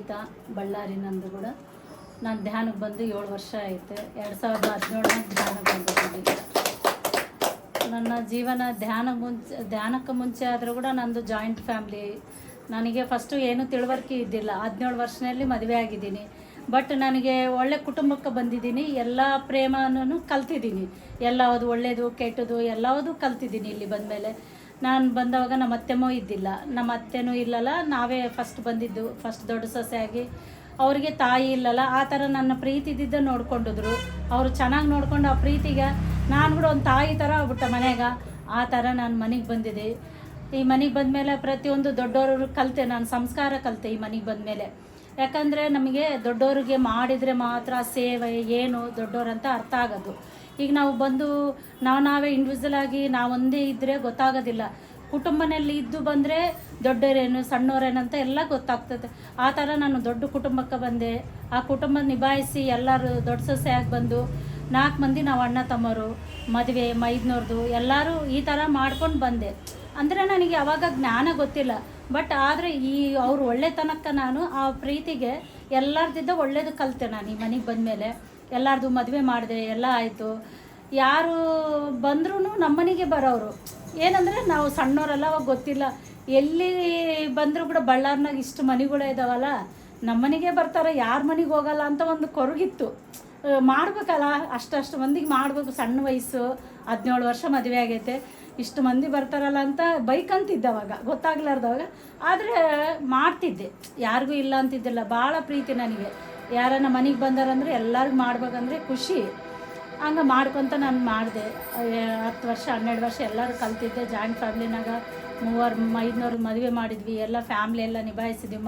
ಲಲಿತಾ, ಬಳ್ಳಾರಿ ನಂದು ಕೂಡ. ನಾನು ಧ್ಯಾನಕ್ಕೆ ಬಂದು 7 ವರ್ಷ ಆಯಿತು. 2017 ಧ್ಯಾನಕ್ಕೆ ಬಂದಿದ್ದೀನಿ. ನನ್ನ ಜೀವನ ಧ್ಯಾನಕ್ಕೆ ಮುಂಚೆ ಆದರೂ ಕೂಡ ನಂದು ಜಾಯಿಂಟ್ ಫ್ಯಾಮ್ಲಿ. ನನಗೆ ಫಸ್ಟು ಏನೂ ತಿಳುವಳಿಕೆ ಇದ್ದಿಲ್ಲ. 17 ವರ್ಷದಲ್ಲಿ ಮದುವೆ ಆಗಿದ್ದೀನಿ. ಬಟ್ ನನಗೆ ಒಳ್ಳೆ ಕುಟುಂಬಕ್ಕೆ ಬಂದಿದ್ದೀನಿ. ಎಲ್ಲ ಪ್ರೇಮನೂ ಕಲ್ತಿದ್ದೀನಿ. ಎಲ್ಲವುದು ಒಳ್ಳೆಯದು ಕೆಟ್ಟದು ಎಲ್ಲವುದು ಕಲ್ತಿದ್ದೀನಿ. ಇಲ್ಲಿ ಬಂದಮೇಲೆ ನಾನು ಬಂದವಾಗ ನಮ್ಮ ಅತ್ತೆಮ್ಮೂ ಇದ್ದಿಲ್ಲ, ನಮ್ಮ ಅತ್ತೆನೂ ಇಲ್ಲಲ್ಲ, ನಾವೇ ಫಸ್ಟ್ ಬಂದಿದ್ದು, ಫಸ್ಟ್ ದೊಡ್ಡ ಸೊಸೆಯಾಗಿ. ಅವರಿಗೆ ತಾಯಿ ಇಲ್ಲಲ್ಲ, ಆ ಥರ ನನ್ನ ಪ್ರೀತಿದಿದ್ದ ನೋಡ್ಕೊಂಡಿದ್ರು. ಅವರು ಚೆನ್ನಾಗಿ ನೋಡ್ಕೊಂಡು ಆ ಪ್ರೀತಿಗೆ ನಾನು ಕೂಡ ಒಂದು ತಾಯಿ ಥರ ಆಗ್ಬಿಟ್ಟೆ ಮನೆಗೆ. ಆ ಥರ ನಾನು ಮನೆಗೆ ಬಂದಿದ್ದೆ. ಈ ಮನೆಗೆ ಬಂದಮೇಲೆ ಪ್ರತಿಯೊಂದು ದೊಡ್ಡವರು ಕಲಿತೆ, ನಾನು ಸಂಸ್ಕಾರ ಕಲಿತೆ ಈ ಮನೆಗೆ ಬಂದಮೇಲೆ. ಯಾಕಂದರೆ ನಮಗೆ ದೊಡ್ಡವ್ರಿಗೆ ಮಾಡಿದರೆ ಮಾತ್ರ ಸೇವೆ ಏನು ದೊಡ್ಡವ್ರಂತ ಅರ್ಥ ಆಗೋದು. ಈಗ ನಾವು ಬಂದು ನಾವೇ ಇಂಡಿವಿಜುವಲ್ ಆಗಿ ನಾವೊಂದೇ ಇದ್ದರೆ ಗೊತ್ತಾಗೋದಿಲ್ಲ. ಕುಟುಂಬನಲ್ಲಿ ಇದ್ದು ಬಂದರೆ ದೊಡ್ಡವರೇನು ಸಣ್ಣವರೇನಂತ ಎಲ್ಲ ಗೊತ್ತಾಗ್ತದೆ. ಆ ಥರ ನಾನು ದೊಡ್ಡ ಕುಟುಂಬಕ್ಕೆ ಬಂದೆ. ಆ ಕುಟುಂಬ ನಿಭಾಯಿಸಿ ಎಲ್ಲರೂ ದೊಡ್ಡ ಸೊಸೆಯಾಗಿ ಬಂದು 4 ಮಂದಿ ನಾವು ಅಣ್ಣ ತಮ್ಮರು, ಮದುವೆ ಮೈದ್ನವ್ರದ್ದು ಎಲ್ಲರೂ ಈ ಥರ ಮಾಡ್ಕೊಂಡು ಬಂದೆ. ಅಂದರೆ ನನಗೆ ಅವಾಗ ಜ್ಞಾನ ಗೊತ್ತಿಲ್ಲ. ಬಟ್ ಆದರೆ ಅವ್ರು ಒಳ್ಳೆತನಕ್ಕೆ ನಾನು ಆ ಪ್ರೀತಿಗೆ ಎಲ್ಲರದಿದ್ದ ಒಳ್ಳೇದು ಕಲಿತೆ. ನಾನು ಈ ಮನೆಗೆ ಬಂದಮೇಲೆ ಎಲ್ಲರದು ಮದುವೆ ಮಾಡಿದೆ, ಎಲ್ಲ ಆಯಿತು. ಯಾರು ಬಂದ್ರೂ ನಮ್ಮನೆಗೆ ಬರೋರು. ಏನಂದರೆ ನಾವು ಸಣ್ಣವರೆಲ್ಲ ಅವಾಗ ಗೊತ್ತಿಲ್ಲ. ಎಲ್ಲಿ ಬಂದರೂ ಕೂಡ ಬಳ್ಳಾರ್ನಾಗ ಇಷ್ಟು ಮನೆಗಳು ಇದ್ದಾವಲ್ಲ, ನಮ್ಮನೆಗೆ ಬರ್ತಾರೆ, ಯಾರ ಮನೆಗೆ ಹೋಗಲ್ಲ ಅಂತ ಒಂದು ಕೊರಗಿತ್ತು. ಮಾಡ್ಬೇಕಲ್ಲ, ಅಷ್ಟು ಮಂದಿಗೆ ಮಾಡಬೇಕು. ಸಣ್ಣ ವಯಸ್ಸು, 17 ವರ್ಷ ಮದುವೆ ಆಗೈತೆ, ಇಷ್ಟು ಮಂದಿ ಬರ್ತಾರಲ್ಲ ಅಂತ ಬೈಕಂತಿದ್ದವಾಗ ಗೊತ್ತಾಗ್ಲಾರ್ದವಾಗ. ಆದರೆ ಮಾಡ್ತಿದ್ದೆ, ಯಾರಿಗೂ ಇಲ್ಲ ಅಂತಿದ್ದಿಲ್ಲ. ಭಾಳ ಪ್ರೀತಿ ನನಗೆ. ಯಾರನ್ನ ಮನೆಗೆ ಬಂದಾರಂದ್ರೆ ಎಲ್ಲರಿಗೂ ಮಾಡ್ಬೇಕಂದ್ರೆ ಖುಷಿ. ಹಂಗೆ ಮಾಡ್ಕೊತ ನಾನು ಮಾಡಿದೆ. 10 ವರ್ಷ 12 ವರ್ಷ ಎಲ್ಲರೂ ಕಲ್ತಿದ್ದೆ. ಜಾಯಿಂಟ್ ಫ್ಯಾಮ್ಲಿನಾಗ 3-5 ಮದುವೆ ಮಾಡಿದ್ವಿ. ಎಲ್ಲ ಫ್ಯಾಮ್ಲಿ ಎಲ್ಲ ನಿಭಾಯಿಸಿದ್ವಿ.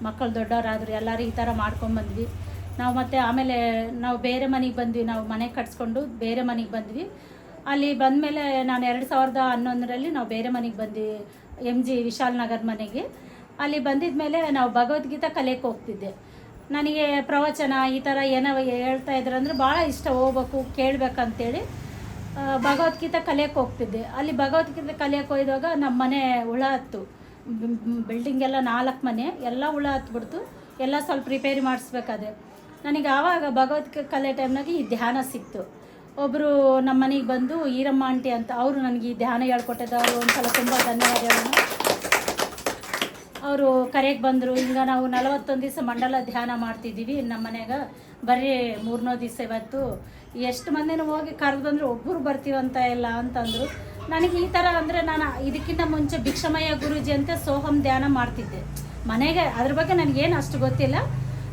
ಮಕ್ಕಳು ದೊಡ್ಡವರಾದ್ರು ಎಲ್ಲರೂ ಈ ಥರ ಮಾಡ್ಕೊಂಬಂದ್ವಿ ನಾವು. ಮತ್ತು ಆಮೇಲೆ ನಾವು ಬೇರೆ ಮನೆಗೆ ಬಂದ್ವಿ. ನಾವು ಮನೆ ಕಟ್ಸ್ಕೊಂಡು ಬೇರೆ ಮನೆಗೆ ಬಂದ್ವಿ. ಅಲ್ಲಿ ಬಂದಮೇಲೆ ನಾನು 2011ರಲ್ಲಿ ನಾವು ಬೇರೆ ಮನೆಗೆ ಬಂದ್ವಿ, MG ವಿಶಾಲ್ ನಗರ್ ಮನೆಗೆ. ಅಲ್ಲಿ ಬಂದಿದ ಮೇಲೆ ನಾವು ಭಗವದ್ಗೀತಾ ಕಲಿಯಕ್ಕೆ ಹೋಗ್ತಿದ್ದೆ. ನನಗೆ ಪ್ರವಚನ ಈ ಥರ ಏನೋ ಹೇಳ್ತಾ ಇದ್ರು ಅಂದರೆ ಭಾಳ ಇಷ್ಟ, ಹೋಗ್ಬೇಕು ಕೇಳಬೇಕಂತೇಳಿ ಭಗವದ್ಗೀತಾ ಕಲಿಯಕ್ಕೆ ಹೋಗ್ತಿದ್ದೆ. ಅಲ್ಲಿ ಭಗವದ್ಗೀತೆ ಕಲಿಯಕ್ಕೆ ಹೋಗಿದಾಗ ನಮ್ಮ ಮನೆ ಹುಳ ಹತ್ತು, ಬಿಲ್ಡಿಂಗೆಲ್ಲ 4 ಮನೆ ಎಲ್ಲ ಹುಳ ಹತ್ಬಿಡ್ತು. ಎಲ್ಲ ಸ್ವಲ್ಪ ರಿಪೇರಿ ಮಾಡಿಸ್ಬೇಕಾದೆ. ನನಗೆ ಆವಾಗ ಭಗವದ್ಗೀತೆ ಕಲಿಯೋ ಟೈಮ್ನಾಗ ಈ ಧ್ಯಾನ ಸಿಕ್ತು. ಒಬ್ಬರು ನಮ್ಮ ಮನೆಗೆ ಬಂದು ಈರಮ್ಮ ಆಂಟಿ ಅಂತ, ಅವರು ನನಗೆ ಈ ಧ್ಯಾನ ಹೇಳ್ಕೊಟ್ಟಿದ್ದವರು. ಒಂದು ಸಲ ತುಂಬ ಧನ್ಯವಾದಗಳನ್ನು. ಅವರು ಕರೆಗೆ ಬಂದರು. ಈಗ ನಾವು 41 ದಿವಸ ಮಂಡಲ ಧ್ಯಾನ ಮಾಡ್ತಿದ್ದೀವಿ ನಮ್ಮ ಮನೆಯಾಗ. ಬರೀ 3 ದಿವಸ ಇವತ್ತು ಎಷ್ಟು ಮಂದಿನೂ ಹೋಗಿ ಕರೆದಂದ್ರೆ ಒಬ್ಬರು ಬರ್ತೀವಂತ ಇಲ್ಲ ಅಂತಂದರು. ನನಗೆ ಈ ಥರ ಅಂದರೆ ನಾನು ಇದಕ್ಕಿಂತ ಮುಂಚೆ ಭಿಕ್ಷಮಯ್ಯ ಗುರೂಜಿ ಅಂತ ಸೋಹಂ ಧ್ಯಾನ ಮಾಡ್ತಿದ್ದೆ ಮನೆಗೆ. ಅದ್ರ ಬಗ್ಗೆ ನನಗೇನು ಅಷ್ಟು ಗೊತ್ತಿಲ್ಲ.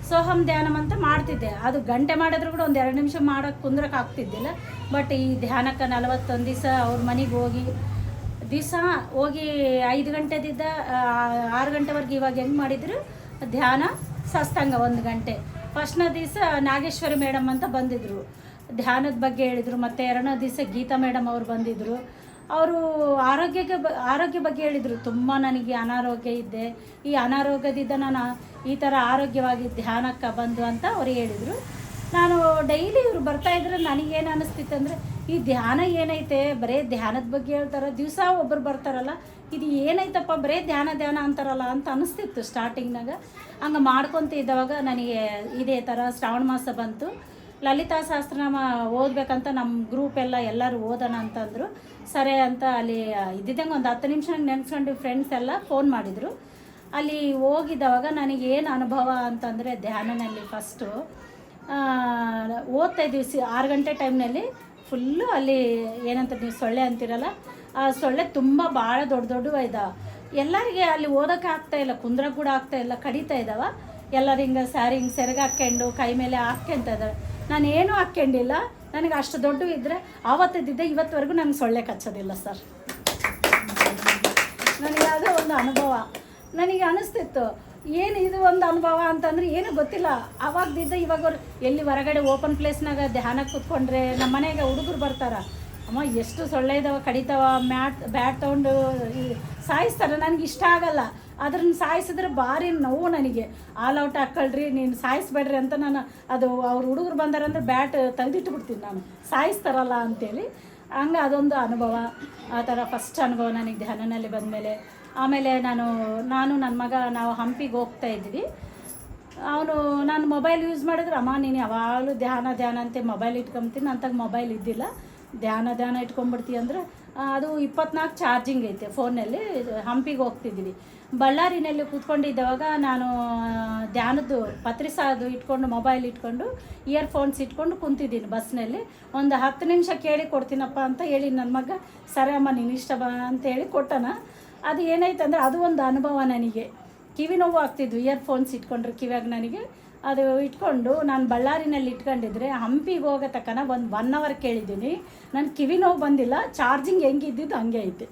ಸೋಹಂ ಧ್ಯಾನಂ ಅಂತ ಮಾಡ್ತಿದ್ದೆ. ಅದು ಗಂಟೆ ಮಾಡಿದ್ರು ಕೂಡ ಒಂದು 2 ನಿಮಿಷ ಮಾಡೋಕ್ಕೆ ಕುಂದ್ರಕ್ಕೆ ಆಗ್ತಿದ್ದಿಲ್ಲ. ಬಟ್ ಈ ಧ್ಯಾನಕ್ಕೆ 41 ದಿವಸ ಅವ್ರ ಮನೆಗೆ ಹೋಗಿ 5 ಗಂಟೆದಿದ್ದ 6 ಗಂಟೆವರೆಗೆ ಇವಾಗ ಹೆಂಗೆ ಮಾಡಿದ್ರು ಧ್ಯಾನ ಸತ್ಸಂಗ 1 ಗಂಟೆ. ಫಸ್ಟ್ನ ದಿವಸ ನಾಗೇಶ್ವರಿ ಮೇಡಮ್ ಅಂತ ಬಂದಿದ್ದರು, ಧ್ಯಾನದ ಬಗ್ಗೆ ಹೇಳಿದರು. ಮತ್ತು 2ನೇ ದಿವಸ ಗೀತಾ ಮೇಡಮ್ ಅವ್ರು ಬಂದಿದ್ದರು. ಅವರು ಆರೋಗ್ಯ ಬಗ್ಗೆ ಹೇಳಿದರು. ತುಂಬ ನನಗೆ ಅನಾರೋಗ್ಯ ಇದ್ದೆ, ಈ ಅನಾರೋಗ್ಯದಿಂದ ನಾನು ಈ ಥರ ಆರೋಗ್ಯವಾಗಿ ಧ್ಯಾನಕ್ಕೆ ಬಂದು ಅಂತ ಅವ್ರು ಹೇಳಿದರು. ನಾನು ಡೈಲಿ ಇವರು ಬರ್ತಾಯಿದ್ರೆ ನನಗೇನು ಅನ್ನಿಸ್ತಿತ್ತು ಅಂದರೆ, ಈ ಧ್ಯಾನ ಏನೈತೆ, ಬರೀ ಧ್ಯಾನದ ಬಗ್ಗೆ ಹೇಳ್ತಾರೆ, ದಿವಸ ಒಬ್ಬರು ಬರ್ತಾರಲ್ಲ, ಇದು ಏನೈತಪ್ಪ ಬರೀ ಧ್ಯಾನ ಅಂತಾರಲ್ಲ ಅಂತ ಅನ್ನಿಸ್ತಿತ್ತು ಸ್ಟಾರ್ಟಿಂಗ್ನಾಗ. ಹಂಗೆ ಮಾಡ್ಕೊತ ಇದ್ದವಾಗ ನನಗೆ ಇದೇ ಥರ ಶ್ರಾವಣ ಮಾಸ ಬಂತು. ಲಲಿತಾ ಸಹಸ್ರನಾಮ ಓದಬೇಕಂತ ನಮ್ಮ ಗ್ರೂಪ್ ಎಲ್ಲರೂ ಓದೋಣ ಅಂತಂದರು. ಸರಿ ಅಂತ ಅಲ್ಲಿ ಇದ್ದಿದ್ದಂಗೆ ಒಂದು 10 ನಿಮಿಷ ನೆನೆಸ್ಕೊಂಡು ಫ್ರೆಂಡ್ಸ್ ಎಲ್ಲ ಫೋನ್ ಮಾಡಿದರು. ಅಲ್ಲಿ ಹೋಗಿದ್ದವಾಗ ನನಗೇನು ಅನುಭವ ಅಂತಂದರೆ, ಧ್ಯಾನದಲ್ಲಿ ಫಸ್ಟು ಓದ್ತಾಯಿದ್ವಿ 6 ಗಂಟೆ ಟೈಮ್ನಲ್ಲಿ ಫುಲ್ಲು. ಅಲ್ಲಿ ಏನಂತ ನೀವು ಸೊಳ್ಳೆ ಅಂತಿರಲ್ಲ, ಆ ಸೊಳ್ಳೆ ತುಂಬ ಭಾಳ ದೊಡ್ಡ ಇದ್ದಾವೆ. ಎಲ್ಲರಿಗೆ ಅಲ್ಲಿ ಓದೋಕ್ಕೆ ಆಗ್ತಾಯಿಲ್ಲ, ಕುಂದ್ರಕ್ಕೆ ಕೂಡ ಆಗ್ತಾಯಿಲ್ಲ, ಕಡಿತಾ ಇದ್ದಾವೆ. ಎಲ್ಲರೂ ಹಿಂಗೆ ಸ್ಯಾರಿ ಹಿಂಗೆ ಸೆರಗು ಹಾಕ್ಕೊಂಡು ಕೈ ಮೇಲೆ ಹಾಕ್ಕೊಂತ ಇದ್ದಾರೆ. ನಾನು ಏನೂ ಹಾಕ್ಕೊಂಡಿಲ್ಲ. ನನಗೆ ಅಷ್ಟು ದೊಡ್ಡ ಇದ್ದರೆ ಆವತ್ತಿದ್ದಿದ್ದೆ ಇವತ್ತುವರೆಗೂ ನನಗೆ ಸೊಳ್ಳೆ ಕಚ್ಚೋದಿಲ್ಲ ಸರ್. ನನಗೆ ಯಾವುದೋ ಒಂದು ಅನುಭವ ನನಗೆ ಅನ್ನಿಸ್ತಿತ್ತು. ಏನು ಇದು ಒಂದು ಅನುಭವ ಅಂತಂದರೆ ಏನೂ ಗೊತ್ತಿಲ್ಲ. ಆವಾಗದಿದ್ದ ಇವಾಗ ಎಲ್ಲಿ ಹೊರಗಡೆ ಓಪನ್ ಪ್ಲೇಸ್ನಾಗ ಧ್ಯಾನಕ್ಕೆ ಕೂತ್ಕೊಂಡ್ರೆ ನಮ್ಮ ಮನೆಗೆ ಹುಡುಗರು ಬರ್ತಾರೆ, ಅಮ್ಮ ಎಷ್ಟು ಸೊಳ್ಳೆ ಇದ್ದಾವೆ, ಕಡಿತಾವ, ಬ್ಯಾಟ್ ತೊಗೊಂಡು ಸಾಯಿಸ್ತಾರೆ. ನನಗೆ ಇಷ್ಟ ಆಗಲ್ಲ. ಅದ್ರನ್ನ ಸಾಯಿಸಿದ್ರೆ ಭಾರಿ ನೋವು ನನಗೆ. ಆಲ್ ಔಟ್ ಹಾಕ್ಕೊಳ್ರಿ, ನೀನು ಸಾಯಿಸ್ಬೇಡ್ರಿ ಅಂತ ನಾನು ಅದು ಅವ್ರ ಹುಡುಗರು ಬಂದಾರಂದ್ರೆ ಬ್ಯಾಟ್ ತೆಗೆದಿಟ್ಬಿಡ್ತೀನಿ ನಾನು, ಸಾಯಿಸ್ತಾರಲ್ಲ ಅಂತೇಳಿ. ಹಂಗೆ ಅದೊಂದು ಅನುಭವ. ಆ ಥರ ಫಸ್ಟ್ ಅನುಭವ ನನಗೆ ಧ್ಯಾನದಲ್ಲಿ ಬಂದಮೇಲೆ. ಆಮೇಲೆ ನಾನು ನನ್ನ ಮಗ ನಾವು ಹಂಪಿಗೆ ಹೋಗ್ತಾಯಿದ್ವಿ. ಅವನು ನಾನು ಮೊಬೈಲ್ ಯೂಸ್ ಮಾಡಿದ್ರೆ, ಅಮ್ಮ ನೀನು ಯಾವಾಗಲೂ ಧ್ಯಾನ ಅಂತೆ ಮೊಬೈಲ್ ಇಟ್ಕೊಂತೀನಿ, ಅಂತಾಗ ಮೊಬೈಲ್ ಇದ್ದಿಲ್ಲ, ಧ್ಯಾನ ಇಟ್ಕೊಂಡ್ಬಿಡ್ತೀವಿ ಅಂದರೆ ಅದು 24 ಚಾರ್ಜಿಂಗ್ ಐತೆ ಫೋನಲ್ಲಿ. ಹಂಪಿಗೆ ಹೋಗ್ತಿದ್ವಿ, ಬಳ್ಳಾರಿನಲ್ಲಿ ಕೂತ್ಕೊಂಡಿದ್ದವಾಗ ನಾನು ಧ್ಯಾನದ್ದು ಪತ್ರಿಸಾದು ಇಟ್ಕೊಂಡು ಮೊಬೈಲ್ ಇಟ್ಕೊಂಡು ಇಯರ್ಫೋನ್ಸ್ ಇಟ್ಕೊಂಡು ಕುಂತಿದ್ದೀನಿ ಬಸ್ನಲ್ಲಿ. ಒಂದು 10 ನಿಮಿಷ ಕೇಳಿ ಕೊಡ್ತೀನಪ್ಪ ಅಂತ ಹೇಳಿ ನನ್ನ ಮಗ, ಸರಿ ಅಮ್ಮ ನೀನು ಇಷ್ಟ ಬಾ ಅಂತೇಳಿ ಕೊಟ್ಟನ. ಅದು ಏನಾಯ್ತು ಅಂದರೆ ಅದು ಒಂದು ಅನುಭವ ನನಗೆ. ಕಿವಿ ನೋವು ಆಗ್ತಿದ್ವು ಇಯರ್ಫೋನ್ಸ್ ಇಟ್ಕೊಂಡ್ರೆ ಕಿವಿಯಾಗ. ನನಗೆ ಅದು ಇಟ್ಕೊಂಡು ನಾನು ಬಳ್ಳಾರಿನಲ್ಲಿ ಇಟ್ಕೊಂಡಿದ್ರೆ ಹಂಪಿಗೆ ಹೋಗೋ ತಕ್ಕನ ಒಂದು 1 ಅವರ್ ಕೇಳಿದ್ದೀನಿ, ನನ್ನ ಕಿವಿ ನೋವು ಬಂದಿಲ್ಲ, ಚಾರ್ಜಿಂಗ್ ಹೆಂಗಿದ್ದಿದ್ದು ಹಂಗೆ ಐತೆ.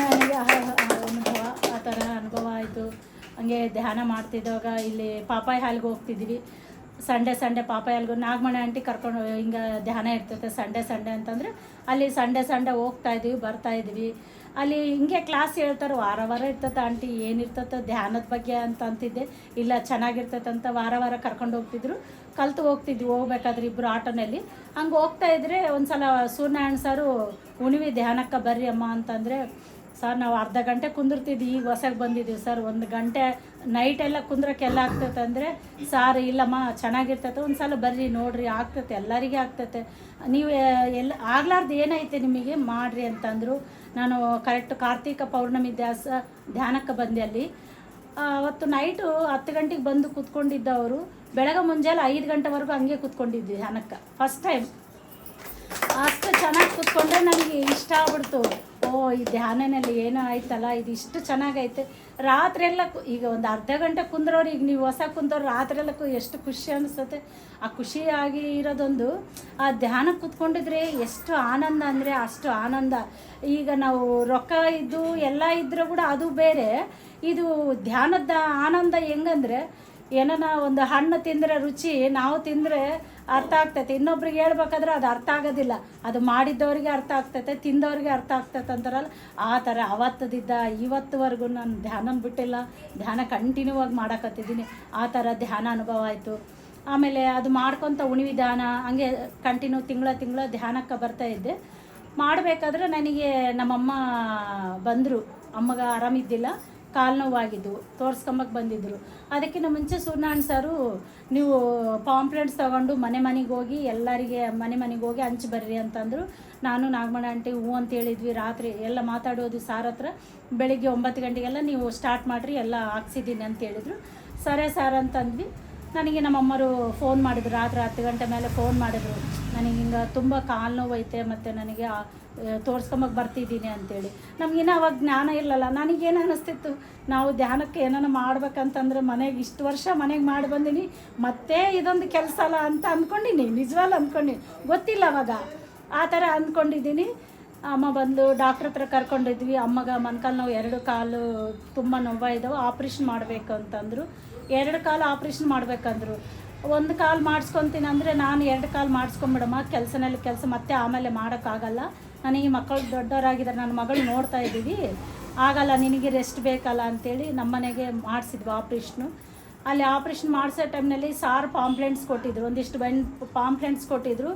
ನನಗೆ ಅನುಭವ, ಆ ಥರ ಅನುಭವ ಆಯಿತು. ಹಂಗೆ ಧ್ಯಾನ ಮಾಡ್ತಿದ್ದಾಗ ಇಲ್ಲಿ ಪಾಪಾಯಿ ಹಾಲ್ಗೆ ಹೋಗ್ತಿದ್ವಿ, ಸಂಡೇ ಪಾಪಾಯಿ ಹಾಲ್ಗೆ ನಾಗಮಣಿ ಆಂಟಿ ಕರ್ಕೊಂಡು ಹಿಂಗೆ ಧ್ಯಾನ ಇರ್ತೈತೆ ಸಂಡೇ ಅಂತಂದರೆ ಅಲ್ಲಿ ಸಂಡೇ ಹೋಗ್ತಾಯಿದ್ವಿ ಬರ್ತಾಯಿದ್ವಿ. ಅಲ್ಲಿ ಹಿಂಗೆ ಕ್ಲಾಸ್ ಹೇಳ್ತಾರೆ, ವಾರ ಇರ್ತೈತೆ ಆಂಟಿ, ಏನಿರ್ತೈತೆ ಧ್ಯಾನದ ಬಗ್ಗೆ ಅಂತ ಅಂತಿದ್ದೆ. ಇಲ್ಲ ಚೆನ್ನಾಗಿರ್ತೈತೆ ಅಂತ ವಾರ ಕರ್ಕೊಂಡು ಹೋಗ್ತಿದ್ರು, ಕಲ್ತು ಹೋಗ್ತಿದ್ವಿ. ಹೋಗ್ಬೇಕಾದ್ರೆ ಇಬ್ಬರು ಆಟೋನಲ್ಲಿ ಹಂಗೆ ಹೋಗ್ತಾಯಿದ್ರೆ ಒಂದು ಸಲ ಸೂರ್ಯನಾರಾಯಣ ಸಾರು ಉಣಿವಿ ಧ್ಯಾನಕ್ಕೆ ಬರ್ರಿ ಅಮ್ಮ ಅಂತಂದರೆ, ಸರ್ ನಾವು ಅರ್ಧ ಗಂಟೆ ಕುಂದಿರ್ತಿದ್ವಿ, ಈಗ ಹೊಸಗೆ ಬಂದಿದ್ದೀವಿ ಸರ್, 1 ಗಂಟೆ ನೈಟೆಲ್ಲ ಕುಂದ್ರಕ್ಕೆಲ್ಲ ಆಗ್ತೈತೆ ಅಂದರೆ, ಸಾರ್ ಇಲ್ಲಮ್ಮ ಚೆನ್ನಾಗಿರ್ತೈತೆ, ಒಂದು ಸಲ ಬರ್ರಿ ನೋಡಿರಿ ಆಗ್ತೈತೆ, ಎಲ್ಲರಿಗೆ ಆಗ್ತೈತೆ, ನೀವು ಎಲ್ಲ ಆಗ್ಲಾರ್ದು ಏನೈತೆ ನಿಮಗೆ ಮಾಡಿರಿ ಅಂತಂದರು. ನಾನು ಕರೆಕ್ಟ್ ಕಾರ್ತಿಕ ಪೌರ್ಣಮಿ ಧ್ಯಾನಕ್ಕೆ ಬಂದೆ. ಅಲ್ಲಿ ಅವತ್ತು ನೈಟು 10 ಗಂಟೆಗೆ ಬಂದು ಕೂತ್ಕೊಂಡಿದ್ದವರು ಬೆಳಗ್ಗೆ ಮುಂಜಾನೆ 5 ಗಂಟೆವರೆಗೂ ಹಂಗೆ ಕೂತ್ಕೊಂಡಿದ್ವಿ ಧ್ಯಾನಕ್ಕೆ. ಫಸ್ಟ್ ಟೈಮ್ ಅಷ್ಟು ಚೆನ್ನಾಗಿ ಕೂತ್ಕೊಂಡ್ರೆ ನನಗೆ ಇಷ್ಟ ಆಗ್ಬಿಡ್ತು. ಈ ಧ್ಯಾನದಲ್ಲಿ ಏನೋ ಆಯ್ತಲ್ಲ, ಇದು ಇಷ್ಟು ಚೆನ್ನಾಗೈತೆ. ರಾತ್ರಿಯೆಲ್ಲ ಈಗ ಒಂದು ಅರ್ಧ ಗಂಟೆ ಕುಂದ್ರೋರು, ಈಗ ನೀವು ಹೊಸ ಕುಂತವ್ರು ರಾತ್ರಿಯೆಲ್ಲ ಎಷ್ಟು ಖುಷಿ ಅನಿಸ್ತತೆ. ಆ ಖುಷಿಯಾಗಿ ಇರೋದೊಂದು ಆ ಧ್ಯಾನ ಕೂತ್ಕೊಂಡಿದ್ರೆ ಎಷ್ಟು ಆನಂದ ಅಂದರೆ ಅಷ್ಟು ಆನಂದ. ಈಗ ನಾವು ರೊಕ್ಕ ಇದ್ದು ಎಲ್ಲ ಇದ್ರೂ ಕೂಡ ಅದು ಬೇರೆ, ಇದು ಧ್ಯಾನದ ಆನಂದ ಹೆಂಗಂದ್ರೆ, ಏನನ ಒಂದು ಹಣ್ಣು ತಿಂದರೆ ರುಚಿ ನಾವು ತಿಂದರೆ ಅರ್ಥ ಆಗ್ತೈತೆ, ಇನ್ನೊಬ್ರಿಗೆ ಹೇಳ್ಬೇಕಾದ್ರೆ ಅದು ಅರ್ಥ ಆಗೋದಿಲ್ಲ. ಅದು ಮಾಡಿದ್ದವ್ರಿಗೆ ಅರ್ಥ ಆಗ್ತೈತೆ, ತಿಂದವ್ರಿಗೆ ಅರ್ಥ ಆಗ್ತೈತೆ ಅಂತಾರಲ್ಲ, ಆ ಥರ ಅವತ್ತದಿದ್ದ ಇವತ್ತುವರೆಗೂ ನಾನು ಧ್ಯಾನ ಬಿಟ್ಟಿಲ್ಲ, ಧ್ಯಾನ ಕಂಟಿನ್ಯೂ ಆಗಿ ಮಾಡೋಕತ್ತಿದ್ದೀನಿ. ಆ ಥರ ಧ್ಯಾನ ಅನುಭವ ಆಯಿತು. ಆಮೇಲೆ ಅದು ಮಾಡ್ಕೊತ ಉಣಿವಿ ಧ್ಯಾನ ಹಂಗೆ ಕಂಟಿನ್ಯೂ ತಿಂಗಳ ಧ್ಯಾನಕ್ಕೆ ಬರ್ತಾಯಿದ್ದೆ. ಮಾಡಬೇಕಾದ್ರೆ ನನಗೆ ನಮ್ಮಮ್ಮ ಬಂದರು, ಅಮ್ಮಗೆ ಆರಾಮಿದ್ದಿಲ್ಲ, ಕಾಲು ನೋವಾಗಿದ್ದು, ತೋರಿಸ್ಕೊಂಬಕ್ಕೆ ಬಂದಿದ್ದರು. ಅದಕ್ಕಿಂತ ಮುಂಚೆ ಸೂರ್ಯನಾರಾಯಣ ಸಾರು ನೀವು ಪಾಂಪ್ಲೆಟ್ಸ್ ತೊಗೊಂಡು ಮನೆಗೆ ಹೋಗಿ ಎಲ್ಲರಿಗೆ ಮನೆಗೆ ಹೋಗಿ ಹಂಚಿ ಬರ್ರಿ ಅಂತಂದರು. ನಾನು ನಾಗಮಣಿ ಆಂಟಿ ಹ್ಞೂ ಅಂತ ಹೇಳಿದ್ವಿ. ರಾತ್ರಿ ಎಲ್ಲ ಮಾತಾಡೋದು ಸಾರ್ ಹತ್ರ. ಬೆಳಿಗ್ಗೆ 9 ಗಂಟೆಗೆಲ್ಲ ನೀವು ಸ್ಟಾರ್ಟ್ ಮಾಡಿರಿ, ಎಲ್ಲ ಹಾಕ್ಸಿದ್ದೀನಿ ಅಂತ ಹೇಳಿದರು. ಸರಿ ಸಾರ್ ಅಂತಂದ್ವಿ. ನನಗೆ ನಮ್ಮಮ್ಮರು ಫೋನ್ ಮಾಡಿದ್ರು, ರಾತ್ರಿ 10 ಗಂಟೆ ಮೇಲೆ ಫೋನ್ ಮಾಡಿದ್ರು. ನನಗೆ ಹಿಂಗೆ ತುಂಬ ಕಾಲು ನೋವು ಐತೆ ಮತ್ತು ನನಗೆ ತೋರಿಸ್ಕೊಂಬಕ್ಕೆ ಬರ್ತಿದ್ದೀನಿ ಅಂತೇಳಿ. ನಮಗಿನ್ನ ಅವಾಗ ಜ್ಞಾನ ಇರಲಿಲ್ಲ. ನನಗೇನು ಅನ್ನಿಸ್ತಿತ್ತು, ನಾವು ಧ್ಯಾನಕ್ಕೆ ಏನಾನ ಮಾಡ್ಬೇಕಂತಂದ್ರೆ ಮನೆಗೆ ಇಷ್ಟು ವರ್ಷ ಮನೆಗೆ ಮಾಡಿ ಬಂದೀನಿ, ಮತ್ತೆ ಇದೊಂದು ಕೆಲಸ ಅಲ್ಲ ಅಂತ ಅಂದ್ಕೊಂಡಿನಿ. ನಿಜವಾಗ್ಲೂ ಅಂದ್ಕೊಂಡು ಗೊತ್ತಿಲ್ಲ ಅವಾಗ, ಆ ಥರ ಅಂದ್ಕೊಂಡಿದ್ದೀನಿ. ಅಮ್ಮ ಬಂದು ಡಾಕ್ಟ್ರ್ ಹತ್ರ ಕರ್ಕೊಂಡಿದ್ವಿ. ಅಮ್ಮಗೆ ಮೊಣಕಾಲು ನೋವು, 2 ಕಾಲು ತುಂಬ ನೋವಾಯಿದ್ದಾವೆ, ಆಪ್ರೇಷನ್ ಮಾಡಬೇಕು ಅಂತಂದರು. 2 ಕಾಲು ಆಪ್ರೇಷನ್ ಮಾಡಬೇಕಂದ್ರು. 1 ಕಾಲು ಮಾಡಿಸ್ಕೊತೀನಿ ಅಂದರೆ ನಾನು 2 ಕಾಲು ಮಾಡಿಸ್ಕೊಂಬಿಡಮ್ಮ, ಕೆಲಸ ಮತ್ತೆ ಆಮೇಲೆ ಮಾಡೋಕ್ಕಾಗಲ್ಲ, ನನಗೆ ಮಕ್ಕಳು ದೊಡ್ಡವರಾಗಿದ್ದಾರೆ, ನನ್ನ ಮಗಳು ನೋಡ್ತಾ ಇದ್ದೀವಿ, ಆಗಲ್ಲ, ನಿನಗೆ ರೆಸ್ಟ್ ಬೇಕಲ್ಲ ಅಂತೇಳಿ ನಮ್ಮನೆಗೆ ಮಾಡಿಸಿದ್ವಿ ಆಪ್ರೇಷನು. ಅಲ್ಲಿ ಆಪ್ರೇಷನ್ ಮಾಡಿಸೋ ಟೈಮ್ನಲ್ಲಿ ಸಾರ್ ಪಾಂಪ್ಲೆಂಟ್ಸ್ ಕೊಟ್ಟಿದ್ರು, ಒಂದಿಷ್ಟು ಪಾಂಪ್ಲೆಂಟ್ಸ್ ಕೊಟ್ಟಿದ್ರು.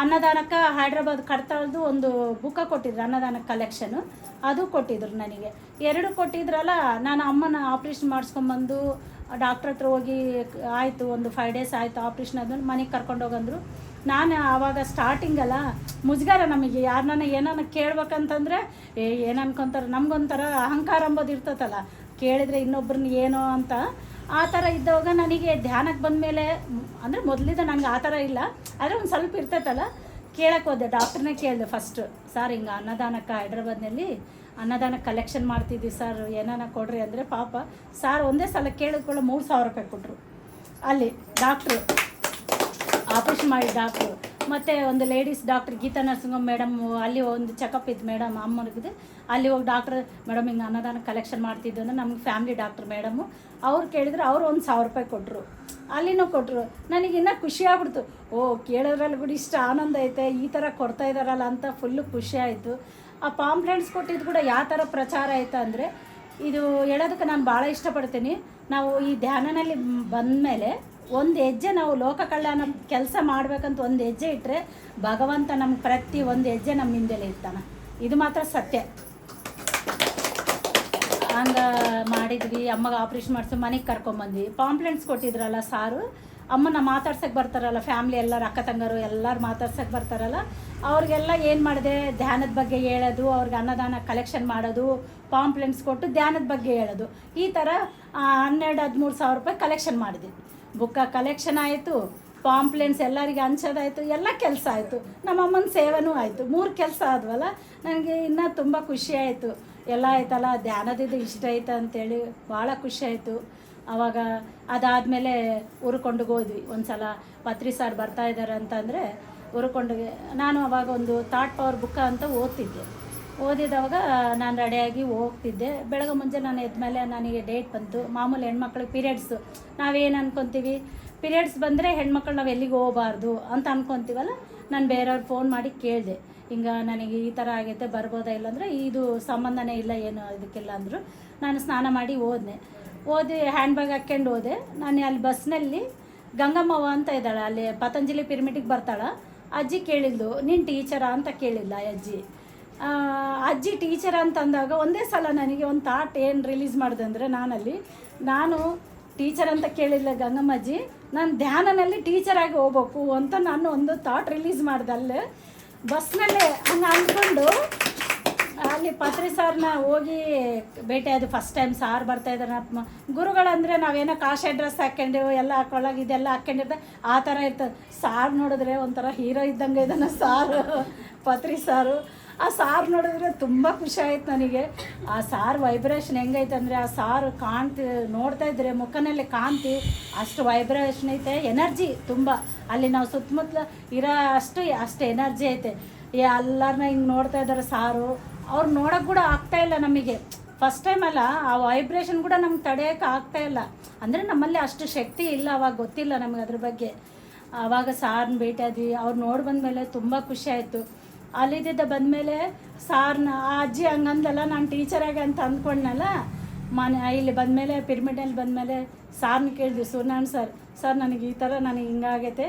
ಅನ್ನದಾನಕ್ಕೆ ಹೈದ್ರಾಬಾದ್ ಕಡ್ತಾಳ್ದು ಒಂದು ಬುಕ್ಕ ಕೊಟ್ಟಿದ್ರು, ಅನ್ನದಾನಕ್ಕೆ ಕಲೆಕ್ಷನು, ಅದು ಕೊಟ್ಟಿದ್ರು ನನಗೆ. 2 ಕೊಟ್ಟಿದ್ರಲ್ಲ. ನಾನು ಅಮ್ಮನ ಆಪ್ರೇಷನ್ ಮಾಡಿಸ್ಕೊಂಬಂದು ಡಾಕ್ಟ್ರ್ ಹತ್ರ ಹೋಗಿ ಆಯಿತು, ಒಂದು 5 ಡೇಸ್ ಆಯಿತು ಆಪ್ರೇಷನ್ ಆದ್ಮೇಲೆ ಮನೆಗೆ ಕರ್ಕೊಂಡೋಗಂದ್ರು. ನಾನು ಆವಾಗ ಸ್ಟಾರ್ಟಿಂಗಲ್ಲ ಮುಜುಗರ, ನಮಗೆ ಯಾರನ್ನ ಏನಾನ ಕೇಳ್ಬೇಕಂತಂದರೆ ಏನು ಅನ್ಕೊತಾರೆ, ನಮಗೊಂಥರ ಅಹಂಕಾರ ಅಂಬೋದು ಇರ್ತೈತಲ್ಲ, ಕೇಳಿದರೆ ಇನ್ನೊಬ್ರನ್ನ ಏನೋ ಅಂತ. ಆ ಥರ ಇದ್ದಾಗ ನನಗೆ ಧ್ಯಾನಕ್ಕೆ ಬಂದಮೇಲೆ, ಅಂದರೆ ಮೊದಲಿದ್ದ ನನಗೆ ಆ ಥರ ಇಲ್ಲ, ಆದರೆ ಒಂದು ಸ್ವಲ್ಪ ಇರ್ತೈತಲ್ಲ, ಕೇಳಕ್ಕೆ ಹೋದೆ. ಡಾಕ್ಟ್ರನ್ನೇ ಕೇಳಿದೆ ಫಸ್ಟು, ಸರ್ ಹಿಂಗೆ ಅನ್ನದಾನಕ್ಕೆ ಹೈದ್ರಾಬಾದ್ನಲ್ಲಿ ಅನ್ನದಾನಕ್ಕೆ ಕಲೆಕ್ಷನ್ ಮಾಡ್ತಿದ್ವಿ ಸರ್, ಏನಾನ ಕೊಡ್ರಿ ಅಂದರೆ, ಪಾಪ ಸಾರ್ ಒಂದೇ ಸಲ ಕೇಳಿದ್ಕೊಳ್ಳೋ 3000 ರೂಪಾಯಿ ಕೊಟ್ಟರು. ಅಲ್ಲಿ ಡಾಕ್ಟ್ರು ಆಪ್ರೇಷನ್ ಮಾಡಿ ಡಾಕ್ಟ್ರು, ಮತ್ತು ಒಂದು ladies doctor Geetha nursing madam, ಅಲ್ಲಿ ಒಂದು ಚೆಕಪ್ ಇತ್ತು ಮೇಡಮ್ ಅಮ್ಮನಿಗಿದೆ. ಅಲ್ಲಿ ಹೋಗಿ ಡಾಕ್ಟ್ರ್ ಮೇಡಮ್ ಹಿಂಗೆ ಅನ್ನದಾನ ಕಲೆಕ್ಷನ್ ಮಾಡ್ತಿದ್ದು ಅಂದರೆ, ನಮ್ಗೆ ಫ್ಯಾಮಿಲಿ ಡಾಕ್ಟ್ರ್ ಮೇಡಮು, ಅವ್ರು ಕೇಳಿದ್ರೆ ಅವರು ಒಂದು 1000 ರೂಪಾಯಿ ಕೊಟ್ಟರು. ಅಲ್ಲಿನೂ ಕೊಟ್ಟರು. ನನಗಿನ್ನೂ ಖುಷಿ ಆಗ್ಬಿಡ್ತು, ಕೇಳೋದ್ರಲ್ಲಿ ಕೂಡ ಇಷ್ಟು ಆನಂದ ಐತೆ, ಈ ಥರ ಕೊಡ್ತಾ ಇದ್ದಾರಲ್ಲ ಅಂತ ಫುಲ್ಲು ಖುಷಿ ಆಯಿತು. ಆ ಪಾಂಪ್ಲೆಂಟ್ಸ್ ಕೊಟ್ಟಿದ್ದು ಕೂಡ ಯಾವ ಥರ ಪ್ರಚಾರ ಆಯಿತು ಅಂದರೆ, ಇದು ಹೇಳೋದಕ್ಕೆ ನಾನು ಭಾಳ ಇಷ್ಟಪಡ್ತೀನಿ. ನಾವು ಈ ಧ್ಯಾನನಲ್ಲಿ ಬಂದಮೇಲೆ ಒಂದು ಹೆಜ್ಜೆ ನಾವು ಲೋಕ ಕಲ್ಯಾಣ ಕೆಲಸ ಮಾಡಬೇಕಂತ ಒಂದು ಹೆಜ್ಜೆ ಇಟ್ಟರೆ ಭಗವಂತ ನಮ್ಗೆ ಪ್ರತಿ ಒಂದು ಹೆಜ್ಜೆ ನಮ್ಮ ಹಿಂದೆಲೇ ಇರ್ತಾನೆ. ಇದು ಮಾತ್ರ ಸತ್ಯ. ಹಂಗೆ ಮಾಡಿದ್ವಿ. ಅಮ್ಮಗೆ ಆಪ್ರೇಷನ್ ಮಾಡಿಸಿ ಮನೆಗೆ ಕರ್ಕೊಂಬಂದ್ವಿ. ಪಾಂಪ್ಲೆಂಟ್ಸ್ ಕೊಟ್ಟಿದ್ರಲ್ಲ ಸಾರು, ಅಮ್ಮನ ಮಾತಾಡ್ಸಕ್ಕೆ ಬರ್ತಾರಲ್ಲ ಫ್ಯಾಮ್ಲಿ ಎಲ್ಲರೂ, ಅಕ್ಕ ತಂಗರು ಎಲ್ಲರೂ ಮಾತಾಡ್ಸಕ್ಕೆ ಬರ್ತಾರಲ್ಲ, ಅವ್ರಿಗೆಲ್ಲ ಏನು ಮಾಡಿದೆ, ಧ್ಯಾನದ ಬಗ್ಗೆ ಹೇಳೋದು, ಅವ್ರಿಗೆ ಅನ್ನದಾನ ಕಲೆಕ್ಷನ್ ಮಾಡೋದು, ಪಾಂಪ್ಲೆಂಟ್ಸ್ ಕೊಟ್ಟು ಧ್ಯಾನದ ಬಗ್ಗೆ ಹೇಳೋದು. ಈ ಥರ 12-13 ಸಾವಿರ ರೂಪಾಯಿ ಕಲೆಕ್ಷನ್ ಮಾಡಿದ್ವಿ. ಬುಕ್ಕ ಕಲೆಕ್ಷನ್ ಆಯಿತು, ಪಾಂಪ್ಲೆಂಟ್ಸ್ ಎಲ್ಲರಿಗೆ ಹಂಚೋದಾಯಿತು, ಎಲ್ಲ ಕೆಲಸ ಆಯಿತು. ನಮ್ಮಮ್ಮನ ಸೇವೆನೂ ಆಯಿತು. 3 ಕೆಲಸ ಆದ್ವಲ್ಲ. ನನಗೆ ಇನ್ನೂ ತುಂಬ ಖುಷಿ ಆಯಿತು. ಎಲ್ಲ ಆಯ್ತಲ್ಲ, ಧ್ಯಾನದಿದ್ದು ಇಷ್ಟ ಆಯ್ತು ಅಂತೇಳಿ ಭಾಳ ಖುಷಿ ಆಯಿತು. ಆವಾಗ ಅದಾದಮೇಲೆ ಉರ್ಕೊಂಡಗೆ ಹೋದ್ವಿ. ಒಂದು ಸಲ ಪತ್ರಿ ಸಾರ್ ಬರ್ತಾಯಿದ್ದಾರೆ ಅಂತಂದರೆ ಉರ್ಕೊಂಡಗೆ ನಾನು ಅವಾಗ ಒಂದು ಥಾಟ್ ಪವರ್ ಬುಕ್ಕ ಅಂತ ಓದಿದವಾಗ ನಾನು ರೆಡಿಯಾಗಿ ಹೋಗ್ತಿದ್ದೆ. ಬೆಳಗ್ಗೆ ಮುಂಚೆ ನಾನು ಎದ್ಮೇಲೆ ನನಗೆ ಡೇಟ್ ಬಂತು. ಮಾಮೂಲಿ ಹೆಣ್ಮಕ್ಳಿಗೆ ಪೀರಿಯಡ್ಸು, ನಾವೇನು ಅನ್ಕೊತೀವಿ, ಪೀರಿಯಡ್ಸ್ ಬಂದರೆ ಹೆಣ್ಮಕ್ಳು ನಾವು ಎಲ್ಲಿಗೆ ಹೋಗಬಾರ್ದು ಅಂತ ಅನ್ಕೊತೀವಲ್ಲ. ನಾನು ಬೇರೆಯವ್ರು ಫೋನ್ ಮಾಡಿ ಕೇಳಿದೆ, ಹಿಂಗೆ ನನಗೆ ಈ ಥರ ಆಗೈತೆ, ಬರ್ಬೋದಾ ಇಲ್ಲಾಂದರೆ ಇದು ಸಂಬಂಧನೇ ಇಲ್ಲ ಏನು ಇದಕ್ಕೆಲ್ಲ ಅಂದರು. ನಾನು ಸ್ನಾನ ಮಾಡಿ ಓದಿ ಹ್ಯಾಂಡ್ ಬ್ಯಾಗ್ ಹಾಕ್ಕೊಂಡು ಹೋದೆ. ನಾನು ಅಲ್ಲಿ ಬಸ್ನಲ್ಲಿ ಗಂಗಮ್ಮವ್ವ ಅಂತ ಇದ್ದಾಳೆ, ಅಲ್ಲಿ ಪತಂಜಲಿ ಪಿರಮಿಡಿಗೆ ಬರ್ತಾಳೆ. ಅಜ್ಜಿ ಕೇಳಿದ್ಲು, ನೀನು ಟೀಚರಾ ಅಂತ ಕೇಳಿಲ್ಲ ಅಜ್ಜಿ ಟೀಚರ್ ಅಂತಂದಾಗ ಒಂದೇ ಸಲ ನನಗೆ ಒಂದು ಥಾಟ್ ಏನು ರಿಲೀಸ್ ಮಾಡಿದೆ ಅಂದರೆ, ನಾನು ಟೀಚರ್ ಅಂತ ಕೇಳಿಲ್ಲ ಗಂಗಮ್ಮಜ್ಜಿ, ನಾನು ಧ್ಯಾನನಲ್ಲಿ ಟೀಚರಾಗಿ ಹೋಗ್ಬೇಕು ಅಂತ ನಾನು ಒಂದು ಥಾಟ್ ರಿಲೀಸ್ ಮಾಡಿದೆ. ಅಲ್ಲೇ ಬಸ್ನಲ್ಲೇ ಹಂಗೆ ಅಂದ್ಕೊಂಡು ಅಲ್ಲಿ ಪತ್ರಿ ಸಾರ್ನ ಹೋಗಿ ಭೇಟಿಯಾದ ಫಸ್ಟ್ ಟೈಮ್. ಸಾರ್ ಬರ್ತಾಯಿದ್ದಾರೆ. ಗುರುಗಳಂದರೆ ನಾವೇನೋ ಕಾಶಿ ಡ್ರೆಸ್ ಹಾಕ್ಕೊಂಡಿವು, ಎಲ್ಲ ಹಾಕೊಳ್ಳೋಕೆ ಇದೆಲ್ಲ ಹಾಕ್ಕೊಂಡಿರ್ತಾರೆ, ಆ ಥರ ಇರ್ತದೆ. ಸಾರ್ ನೋಡಿದ್ರೆ ಒಂಥರ ಹೀರೋ ಇದ್ದಂಗೆ ಇದ್ದಾನೆ ಸಾರು, ಪತ್ರಿ ಸಾರು. ಆ ಸಾರು ನೋಡಿದ್ರೆ ತುಂಬ ಖುಷಿ ಆಯ್ತು ನನಗೆ. ಆ ಸಾರು ವೈಬ್ರೇಷನ್ ಹೆಂಗೈತೆ ಅಂದರೆ, ಆ ಸಾರು ಕಾಣ್ತಿ ನೋಡ್ತಾಯಿದ್ರೆ ಮುಖನಲ್ಲಿ ಕಾಂತಿ, ಅಷ್ಟು ವೈಬ್ರೇಷನ್ ಐತೆ, ಎನರ್ಜಿ ತುಂಬ. ಅಲ್ಲಿ ನಾವು ಸುತ್ತಮುತ್ತಲ ಇರೋ ಅಷ್ಟು ಎನರ್ಜಿ ಐತೆ. ಎಲ್ಲರನ್ನ ಹಿಂಗೆ ನೋಡ್ತಾ ಇದ್ದಾರೆ ಸಾರು. ಅವ್ರು ನೋಡೋಕೆ ಕೂಡ ಆಗ್ತಾಯಿಲ್ಲ ನಮಗೆ. ಫಸ್ಟ್ ಟೈಮ್ ಅಲ್ಲ, ಆ ವೈಬ್ರೇಷನ್ ಕೂಡ ನಮ್ಗೆ ತಡೆಯೋಕೆ ಆಗ್ತಾಯಿಲ್ಲ. ಅಂದರೆ ನಮ್ಮಲ್ಲಿ ಅಷ್ಟು ಶಕ್ತಿ ಇಲ್ಲ, ಅವಾಗ ಗೊತ್ತಿಲ್ಲ ನಮಗೆ ಅದ್ರ ಬಗ್ಗೆ. ಆವಾಗ ಸಾರ್ನ ಭೇಟಿಯಾದ್ವಿ. ಅವ್ರು ನೋಡಿ ಬಂದಮೇಲೆ ತುಂಬ ಖುಷಿ ಆಯಿತು. ಅಲ್ಲಿದ್ದ ಬಂದಮೇಲೆ ಸಾರ್ನ ಆ ಅಜ್ಜಿ ಹಂಗಂದಲ್ಲ, ನಾನು ಟೀಚರಾಗಿ ಅಂತ ಅಂದ್ಕೊಂಡ್ನಲ್ಲ. ಇಲ್ಲಿ ಬಂದಮೇಲೆ ಪಿರಮಿಡಲ್ಲಿ ಬಂದಮೇಲೆ ಸಾರ್ನ ಕೇಳಿದ್ವಿ, ಸೂರ್ಯನಾರಾಯಣ ಸರ್ ನನಗೆ ಈ ಥರ ನನಗೆ ಹಿಂಗಾಗೈತೆ,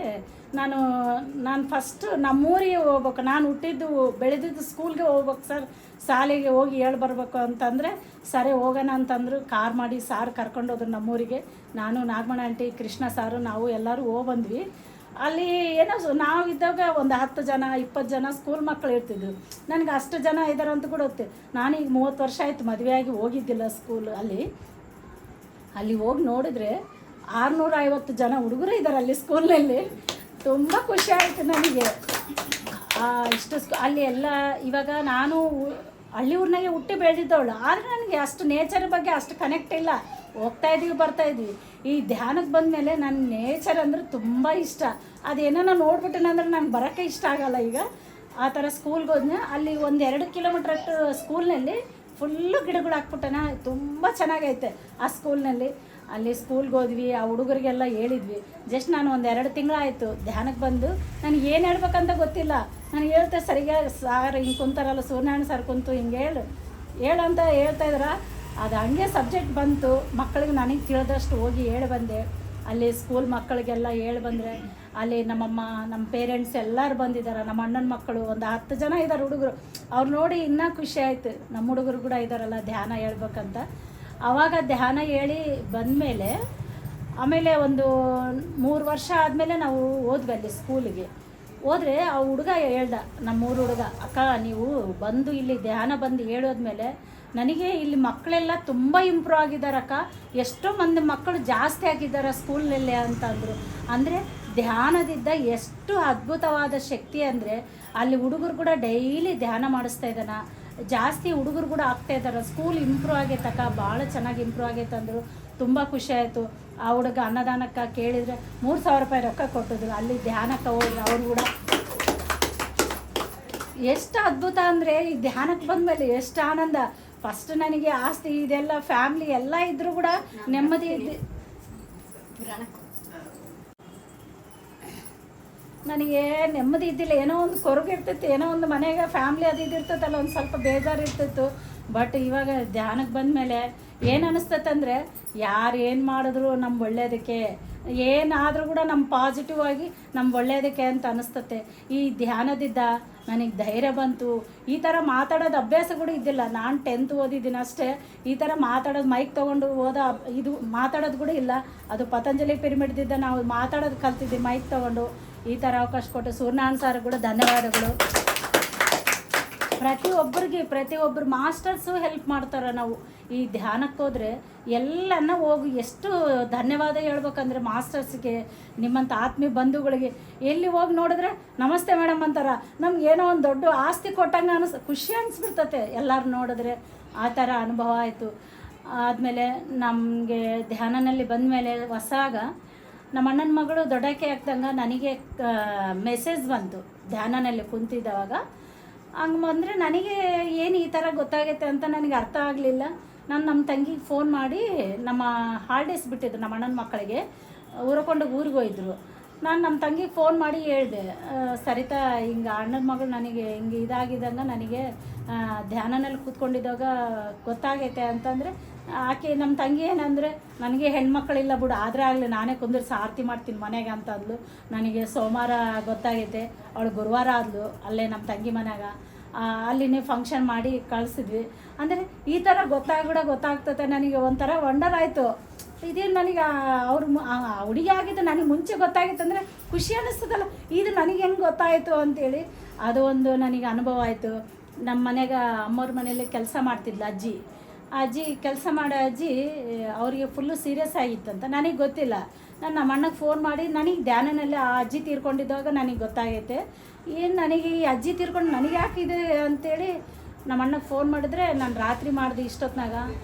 ನಾನು ಫಸ್ಟು ನಮ್ಮೂರಿಗೆ ಹೋಗ್ಬೇಕು, ನಾನು ಹುಟ್ಟಿದ್ದು ಬೆಳೆದಿದ್ದು ಸ್ಕೂಲ್ಗೆ ಹೋಗ್ಬೇಕು ಸರ್, ಶಾಲೆಗೆ ಹೋಗಿ ಬರ್ಬೇಕು ಅಂತಂದರೆ ಸರಿ ಹೋಗೋಣ ಅಂತಂದರು. ಕಾರ್ ಮಾಡಿ ಸಾರು ಕರ್ಕೊಂಡೋದ್ರು ನಮ್ಮೂರಿಗೆ. ನಾನು ನಾಗಮಣ ಆಂಟಿ, ಕೃಷ್ಣ ಸಾರು, ನಾವು ಎಲ್ಲರೂ ಬಂದ್ವಿ. ಅಲ್ಲಿ ಏನೋ ನಾವು ಇದ್ದಾಗ ಒಂದು 10 ಜನ 20 ಜನ ಸ್ಕೂಲ್ ಮಕ್ಕಳು ಇರ್ತಿದ್ರು. ನನಗೆ ಅಷ್ಟು ಜನ ಇದ್ದಾರೆ ಅಂತ ಕೂಡ ಗೊತ್ತು. ನಾನೀಗ 30 ವರ್ಷ ಆಯಿತು ಮದುವೆಯಾಗಿ, ಹೋಗಿದ್ದಿಲ್ಲ ಸ್ಕೂಲ್. ಅಲ್ಲಿ ಹೋಗಿ ನೋಡಿದ್ರೆ 650 ಜನ ಹುಡುಗರು ಇದ್ದಾರೆ ಅಲ್ಲಿ ಸ್ಕೂಲ್ನಲ್ಲಿ. ತುಂಬ ಖುಷಿ ಆಯಿತು ನನಗೆ. ಇಷ್ಟು ಅಲ್ಲಿ ಎಲ್ಲ ಇವಾಗ ನಾನು ಹಳ್ಳಿ ಊರಿನಾಗೆ ಹುಟ್ಟಿ ಬೆಳೆದಿದ್ದವಳು, ಆದರೆ ನನಗೆ ಅಷ್ಟು ನೇಚರ್ ಬಗ್ಗೆ ಅಷ್ಟು ಕನೆಕ್ಟ್ ಇಲ್ಲ. ಹೋಗ್ತಾಯಿದ್ದೀವಿ ಬರ್ತಾಯಿದ್ವಿ. ಈ ಧ್ಯಾನಕ್ಕೆ ಬಂದಮೇಲೆ ನನಗೆ ನೇಚರ್ ಅಂದರೆ ತುಂಬ ಇಷ್ಟ. ಅದೇನೋ ನೋಡ್ಬಿಟ್ಟೇನಂದ್ರೆ ನಂಗೆ ಬರೋಕ್ಕೆ ಇಷ್ಟ ಆಗಲ್ಲ. ಈಗ ಆ ಥರ ಸ್ಕೂಲ್ಗೆ ಹೋದ್ನ, ಅಲ್ಲಿ 1-2 ಕಿಲೋಮೀಟ್ರ್ ಅಷ್ಟು ಸ್ಕೂಲ್ನಲ್ಲಿ ಫುಲ್ಲು ಗಿಡಗಳು ಹಾಕ್ಬಿಟ್ಟನ. ತುಂಬ ಚೆನ್ನಾಗೈತೆ ಆ ಸ್ಕೂಲ್ನಲ್ಲಿ. ಅಲ್ಲಿ ಸ್ಕೂಲ್ಗೆ ಹೋದ್ವಿ. ಆ ಹುಡುಗರಿಗೆಲ್ಲ ಹೇಳಿದ್ವಿ. ಜಸ್ಟ್ ನಾನು 1-2 ತಿಂಗಳಾಯಿತು ಧ್ಯಾನಕ್ಕೆ ಬಂದು. ನನಗೆ ಏನು ಹೇಳ್ಬೇಕಂತ ಗೊತ್ತಿಲ್ಲ. ನಾನು ಹೇಳ್ತೆ ಸರಿಗೆ ಸಾರ್ ಹಿಂಗೆ ಕುಂತಾರಲ್ಲ, ಸೂರ್ಯನಾರಾಯಣ ಸರ್ ಕುಂತು ಹಿಂಗೆ ಹೇಳಂತ ಹೇಳ್ತಾಯಿದ್ರ. ಅದು ಹಂಗೆ ಸಬ್ಜೆಕ್ಟ್ ಬಂತು. ಮಕ್ಕಳಿಗೆ ನನಗೆ ತಿಳಿದಷ್ಟು ಹೋಗಿ ಬಂದೆ. ಅಲ್ಲಿ ಸ್ಕೂಲ್ ಮಕ್ಕಳಿಗೆಲ್ಲ ಬಂದರೆ ಅಲ್ಲಿ ನಮ್ಮಮ್ಮ, ನಮ್ಮ ಪೇರೆಂಟ್ಸ್ ಎಲ್ಲರೂ ಬಂದಿದ್ದಾರೆ. ನಮ್ಮ ಅಣ್ಣನ ಮಕ್ಕಳು ಒಂದು 10 ಜನ ಇದ್ದಾರೆ ಹುಡುಗರು. ಅವ್ರು ನೋಡಿ ಇನ್ನೂ ಖುಷಿ ಆಯಿತು. ನಮ್ಮ ಹುಡುಗರು ಕೂಡ ಇದ್ದಾರಲ್ಲ ಧ್ಯಾನ ಹೇಳ್ಬೇಕಂತ. ಆವಾಗ ಧ್ಯಾನ ಹೇಳಿ ಬಂದಮೇಲೆ ಆಮೇಲೆ ಒಂದು 3 ವರ್ಷ ಆದಮೇಲೆ ನಾವು ಹೋದ್ವಿ ಅಲ್ಲಿ ಸ್ಕೂಲಿಗೆ. ಹೋದರೆ ಆ ಹುಡುಗ ಹೇಳ್ದ, ನಮ್ಮೂರು ಹುಡುಗ, ಅಕ್ಕ ನೀವು ಬಂದು ಇಲ್ಲಿ ಧ್ಯಾನ ಬಂದು ಹೇಳೋದ್ಮೇಲೆ ನನಗೆ ಇಲ್ಲಿ ಮಕ್ಕಳೆಲ್ಲ ತುಂಬ ಇಂಪ್ರೂವ್ ಆಗಿದ್ದಾರಕ್ಕ, ಎಷ್ಟೋ ಮಂದಿ ಮಕ್ಕಳು ಜಾಸ್ತಿ ಆಗಿದ್ದಾರೆ ಸ್ಕೂಲ್ನಲ್ಲೇ ಅಂತಂದರು. ಅಂದರೆ ಧ್ಯಾನದಿಂದ ಎಷ್ಟು ಅದ್ಭುತವಾದ ಶಕ್ತಿ ಅಂದರೆ, ಅಲ್ಲಿ ಹುಡುಗರು ಕೂಡ ಡೈಲಿ ಧ್ಯಾನ ಮಾಡಿಸ್ತಾ ಇದ್ದಾನ. ಜಾಸ್ತಿ ಹುಡುಗರು ಕೂಡ ಆಗ್ತಾ ಇದ್ದಾರೆ. ಸ್ಕೂಲ್ ಇಂಪ್ರೂವ್ ಆಗೈತಕ್ಕ, ಭಾಳ ಚೆನ್ನಾಗಿ ಇಂಪ್ರೂವ್ ಆಗೈತೆ ಅಂದರು. ತುಂಬ ಖುಷಿ ಆಯಿತು. ಆ ಹುಡುಗ ಅನ್ನದಾನಕ್ಕೆ ಕೇಳಿದರೆ 3000 ರೂಪಾಯಿ ರೊಕ್ಕ ಕೊಟ್ಟಿದ್ರು. ಅಲ್ಲಿ ಧ್ಯಾನಕ್ಕೆ ಹೋದ್ರೆ ಅವ್ರು ಕೂಡ ಎಷ್ಟು ಅದ್ಭುತ ಅಂದರೆ, ಈ ಧ್ಯಾನಕ್ಕೆ ಬಂದಮೇಲೆ ಎಷ್ಟು ಆನಂದ. ಫಸ್ಟ್ ನನಗೆ ಆಸ್ತಿ ಇದೆಲ್ಲ ಫ್ಯಾಮ್ಲಿ ಎಲ್ಲ ಇದ್ದರೂ ಕೂಡ ನೆಮ್ಮದಿ ನನಗೆ ನೆಮ್ಮದಿ ಇದ್ದಿಲ್ಲ. ಏನೋ ಒಂದು ಕೊರಗಿರ್ತಿತ್ತು, ಏನೋ ಒಂದು ಮನೆಗೆ ಫ್ಯಾಮ್ಲಿ ಅದು ಇದಿರ್ತೈತಲ್ಲ, ಒಂದು ಸ್ವಲ್ಪ ಬೇಜಾರು ಇರ್ತಿತ್ತು. ಬಟ್ ಇವಾಗ ಧ್ಯಾನಕ್ಕೆ ಬಂದಮೇಲೆ ಏನು ಅನ್ನಿಸ್ತೈತಂದರೆ ಯಾರು ಏನು ಮಾಡಿದ್ರು ನಮ್ಮ ಒಳ್ಳೆಯದಕ್ಕೆ, ಏನಾದರೂ ಕೂಡ ನಮ್ಮ ಪಾಸಿಟಿವ್ ಆಗಿ ನಮ್ಮ ಒಳ್ಳೆಯದಕ್ಕೆ ಅಂತ ಅನ್ನಿಸ್ತತೆ. ಈ ಧ್ಯಾನದಿಂದ ನನಗೆ ಧೈರ್ಯ ಬಂತು. ಈ ಥರ ಮಾತಾಡೋದು ಅಭ್ಯಾಸ ಕೂಡ ಇದ್ದಿಲ್ಲ. ನಾನು 10th ಓದಿದ್ದೀನಿ ಅಷ್ಟೇ. ಈ ಥರ ಮಾತಾಡೋದು ಮೈಕ್ ತೊಗೊಂಡು ಇದು ಮಾತಾಡೋದು ಕೂಡ ಇಲ್ಲ. ಅದು ಪತಂಜಲಿ ಪಿರಮಿಡ್ದಿದ್ದ ನಾವು ಮಾತಾಡೋದು ಕಲ್ತಿದ್ವಿ ಮೈಕ್ ತೊಗೊಂಡು. ಈ ಥರ ಅವಕಾಶ ಕೊಟ್ಟು ಸೂರ್ಯನಾರಾಯಣ ಸರ್ ಕೂಡ ಧನ್ಯವಾದಗಳು. ಪ್ರತಿಯೊಬ್ಬರು ಮಾಸ್ಟರ್ಸು ಹೆಲ್ಪ್ ಮಾಡ್ತಾರೆ. ನಾವು ಈ ಧ್ಯಾನಕ್ಕೆ ಹೋದರೆ ಎಲ್ಲನ ಹೋಗಿ ಎಷ್ಟು ಧನ್ಯವಾದ ಹೇಳ್ಬೇಕಂದ್ರೆ ಮಾಸ್ಟರ್ಸ್ಗೆ, ನಿಮ್ಮಂಥ ಆತ್ಮೀಯ ಬಂಧುಗಳಿಗೆ. ಎಲ್ಲಿ ಹೋಗಿ ನೋಡಿದ್ರೆ ನಮಸ್ತೆ ಮೇಡಮ್ ಅಂತಾರೆ. ನಮ್ಗೆ ಏನೋ ಒಂದು ದೊಡ್ಡ ಆಸ್ತಿ ಕೊಟ್ಟಂಗೆ ಖುಷಿ ಅನಿಸ್ಬಿಡ್ತತೆ ಎಲ್ಲರೂ ನೋಡಿದ್ರೆ. ಆ ಥರ ಅನುಭವ ಆಯಿತು. ಆದಮೇಲೆ ನಮಗೆ ಧ್ಯಾನನಲ್ಲಿ ಬಂದಮೇಲೆ ಹೊಸಾಗ ನಮ್ಮ ಅಣ್ಣನ ಮಗಳು ದೊಡ್ಡಕ್ಕೆ ಆಗ್ದಂಗೆ ನನಗೆ ಮೆಸೇಜ್ ಬಂತು ಧ್ಯಾನನಲ್ಲಿ ಕುಂತಿದ್ದವಾಗ. ಹಂಗೆ ಬಂದರೆ ನನಗೆ ಏನು ಈ ಥರ ಗೊತ್ತಾಗೈತೆ ಅಂತ ನನಗೆ ಅರ್ಥ ಆಗಲಿಲ್ಲ. ನಾನು ನಮ್ಮ ತಂಗಿಗೆ ಫೋನ್ ಮಾಡಿ, ನಮ್ಮ ಹಾಲಿಡೇಸ್ ಬಿಟ್ಟಿದ್ರು ನಮ್ಮ ಅಣ್ಣನ ಮಕ್ಕಳಿಗೆ, ಊರಿಗೆ ಹೋಗಿದ್ರು. ನಾನು ನಮ್ಮ ತಂಗಿಗೆ ಫೋನ್ ಮಾಡಿ ಹೇಳಿದೆ, ಸರಿತಾ ಹಿಂಗೆ ಅಣ್ಣನ ಮಗಳು ನನಗೆ ಹಿಂಗೆ ಇದಾಗಿದ್ದಂಗೆ ನನಗೆ ಧ್ಯಾನನಲ್ಲಿ ಕೂತ್ಕೊಂಡಿದ್ದಾಗ ಗೊತ್ತಾಗೈತೆ ಅಂತಂದರೆ, ಆಕೆ ನಮ್ಮ ತಂಗಿ ಏನಂದರೆ, ನನಗೆ ಹೆಣ್ಮಕ್ಳಿಲ್ಲ ಬಿಡು, ಆದರೆ ಆಗಲಿ ನಾನೇ ಕುಂದಿರ್ಸಿ ಆರತಿ ಮಾಡ್ತೀನಿ ಮನೆಗೆ ಅಂತ ಅಂದ್ಲು. ನನಗೆ ಸೋಮವಾರ ಗೊತ್ತಾಗೈತೆ, ಅವಳು ಗುರುವಾರ ಆದ್ಲು ಅಲ್ಲೇ ನಮ್ಮ ತಂಗಿ ಮನೆಯಾಗ. ಅಲ್ಲಿನೇ ಫಂಕ್ಷನ್ ಮಾಡಿ ಕಳಿಸಿದ್ವಿ. ಅಂದರೆ ಈ ಥರ ಗೊತ್ತಾಗ್ತದೆ. ನನಗೆ ಒಂಥರ ವಂಡರ್ ಆಯಿತು. ಇದೇನು ನನಗೆ ಅವ್ರು ಹುಡುಗಿ ಆಗಿದ್ದು ನನಗೆ ಮುಂಚೆ ಗೊತ್ತಾಗಿತ್ತು ಅಂದರೆ ಖುಷಿ ಅನ್ನಿಸ್ತದಲ್ಲ, ಇದು ನನಗೆ ಹೆಂಗೆ ಗೊತ್ತಾಯಿತು ಅಂತೇಳಿ ಅದು ಒಂದು ನನಗೆ ಅನುಭವ ಆಯಿತು. ನಮ್ಮ ಮನೆಗೆ ಅಮ್ಮವ್ರ ಮನೇಲಿ ಕೆಲಸ ಮಾಡ್ತಿದ್ಲು ಅಜ್ಜಿ ಕೆಲಸ ಮಾಡೋ ಅಜ್ಜಿ ಅವರಿಗೆ ಫುಲ್ಲು ಸೀರಿಯಸ್ ಆಗಿತ್ತಂತ. ನನಗೆ ಗೊತ್ತಿಲ್ಲ. ನಾನು ನಮ್ಮ ಅಣ್ಣಗೆ ಫೋನ್ ಮಾಡಿ, ನನಗೆ ಧ್ಯಾನದಲ್ಲಿ ಆ ಅಜ್ಜಿ ತೀರ್ಕೊಂಡಿದ್ದಾಗ ನನಗೆ ಗೊತ್ತಾಗೈತೆ. ಏನು ನನಗೆ ಈ ಅಜ್ಜಿ ತೀರ್ಕೊಂಡು ನನಗೆ ಯಾಕಿದೆ ಅಂತೇಳಿ ನಮ್ಮ ಅಣ್ಣಗೆ ಫೋನ್ ಮಾಡಿದ್ರೆ, ನಾನು ರಾತ್ರಿ ಮಾಡಿದೆ ಇಷ್ಟೊತ್ತಿನಾಗ,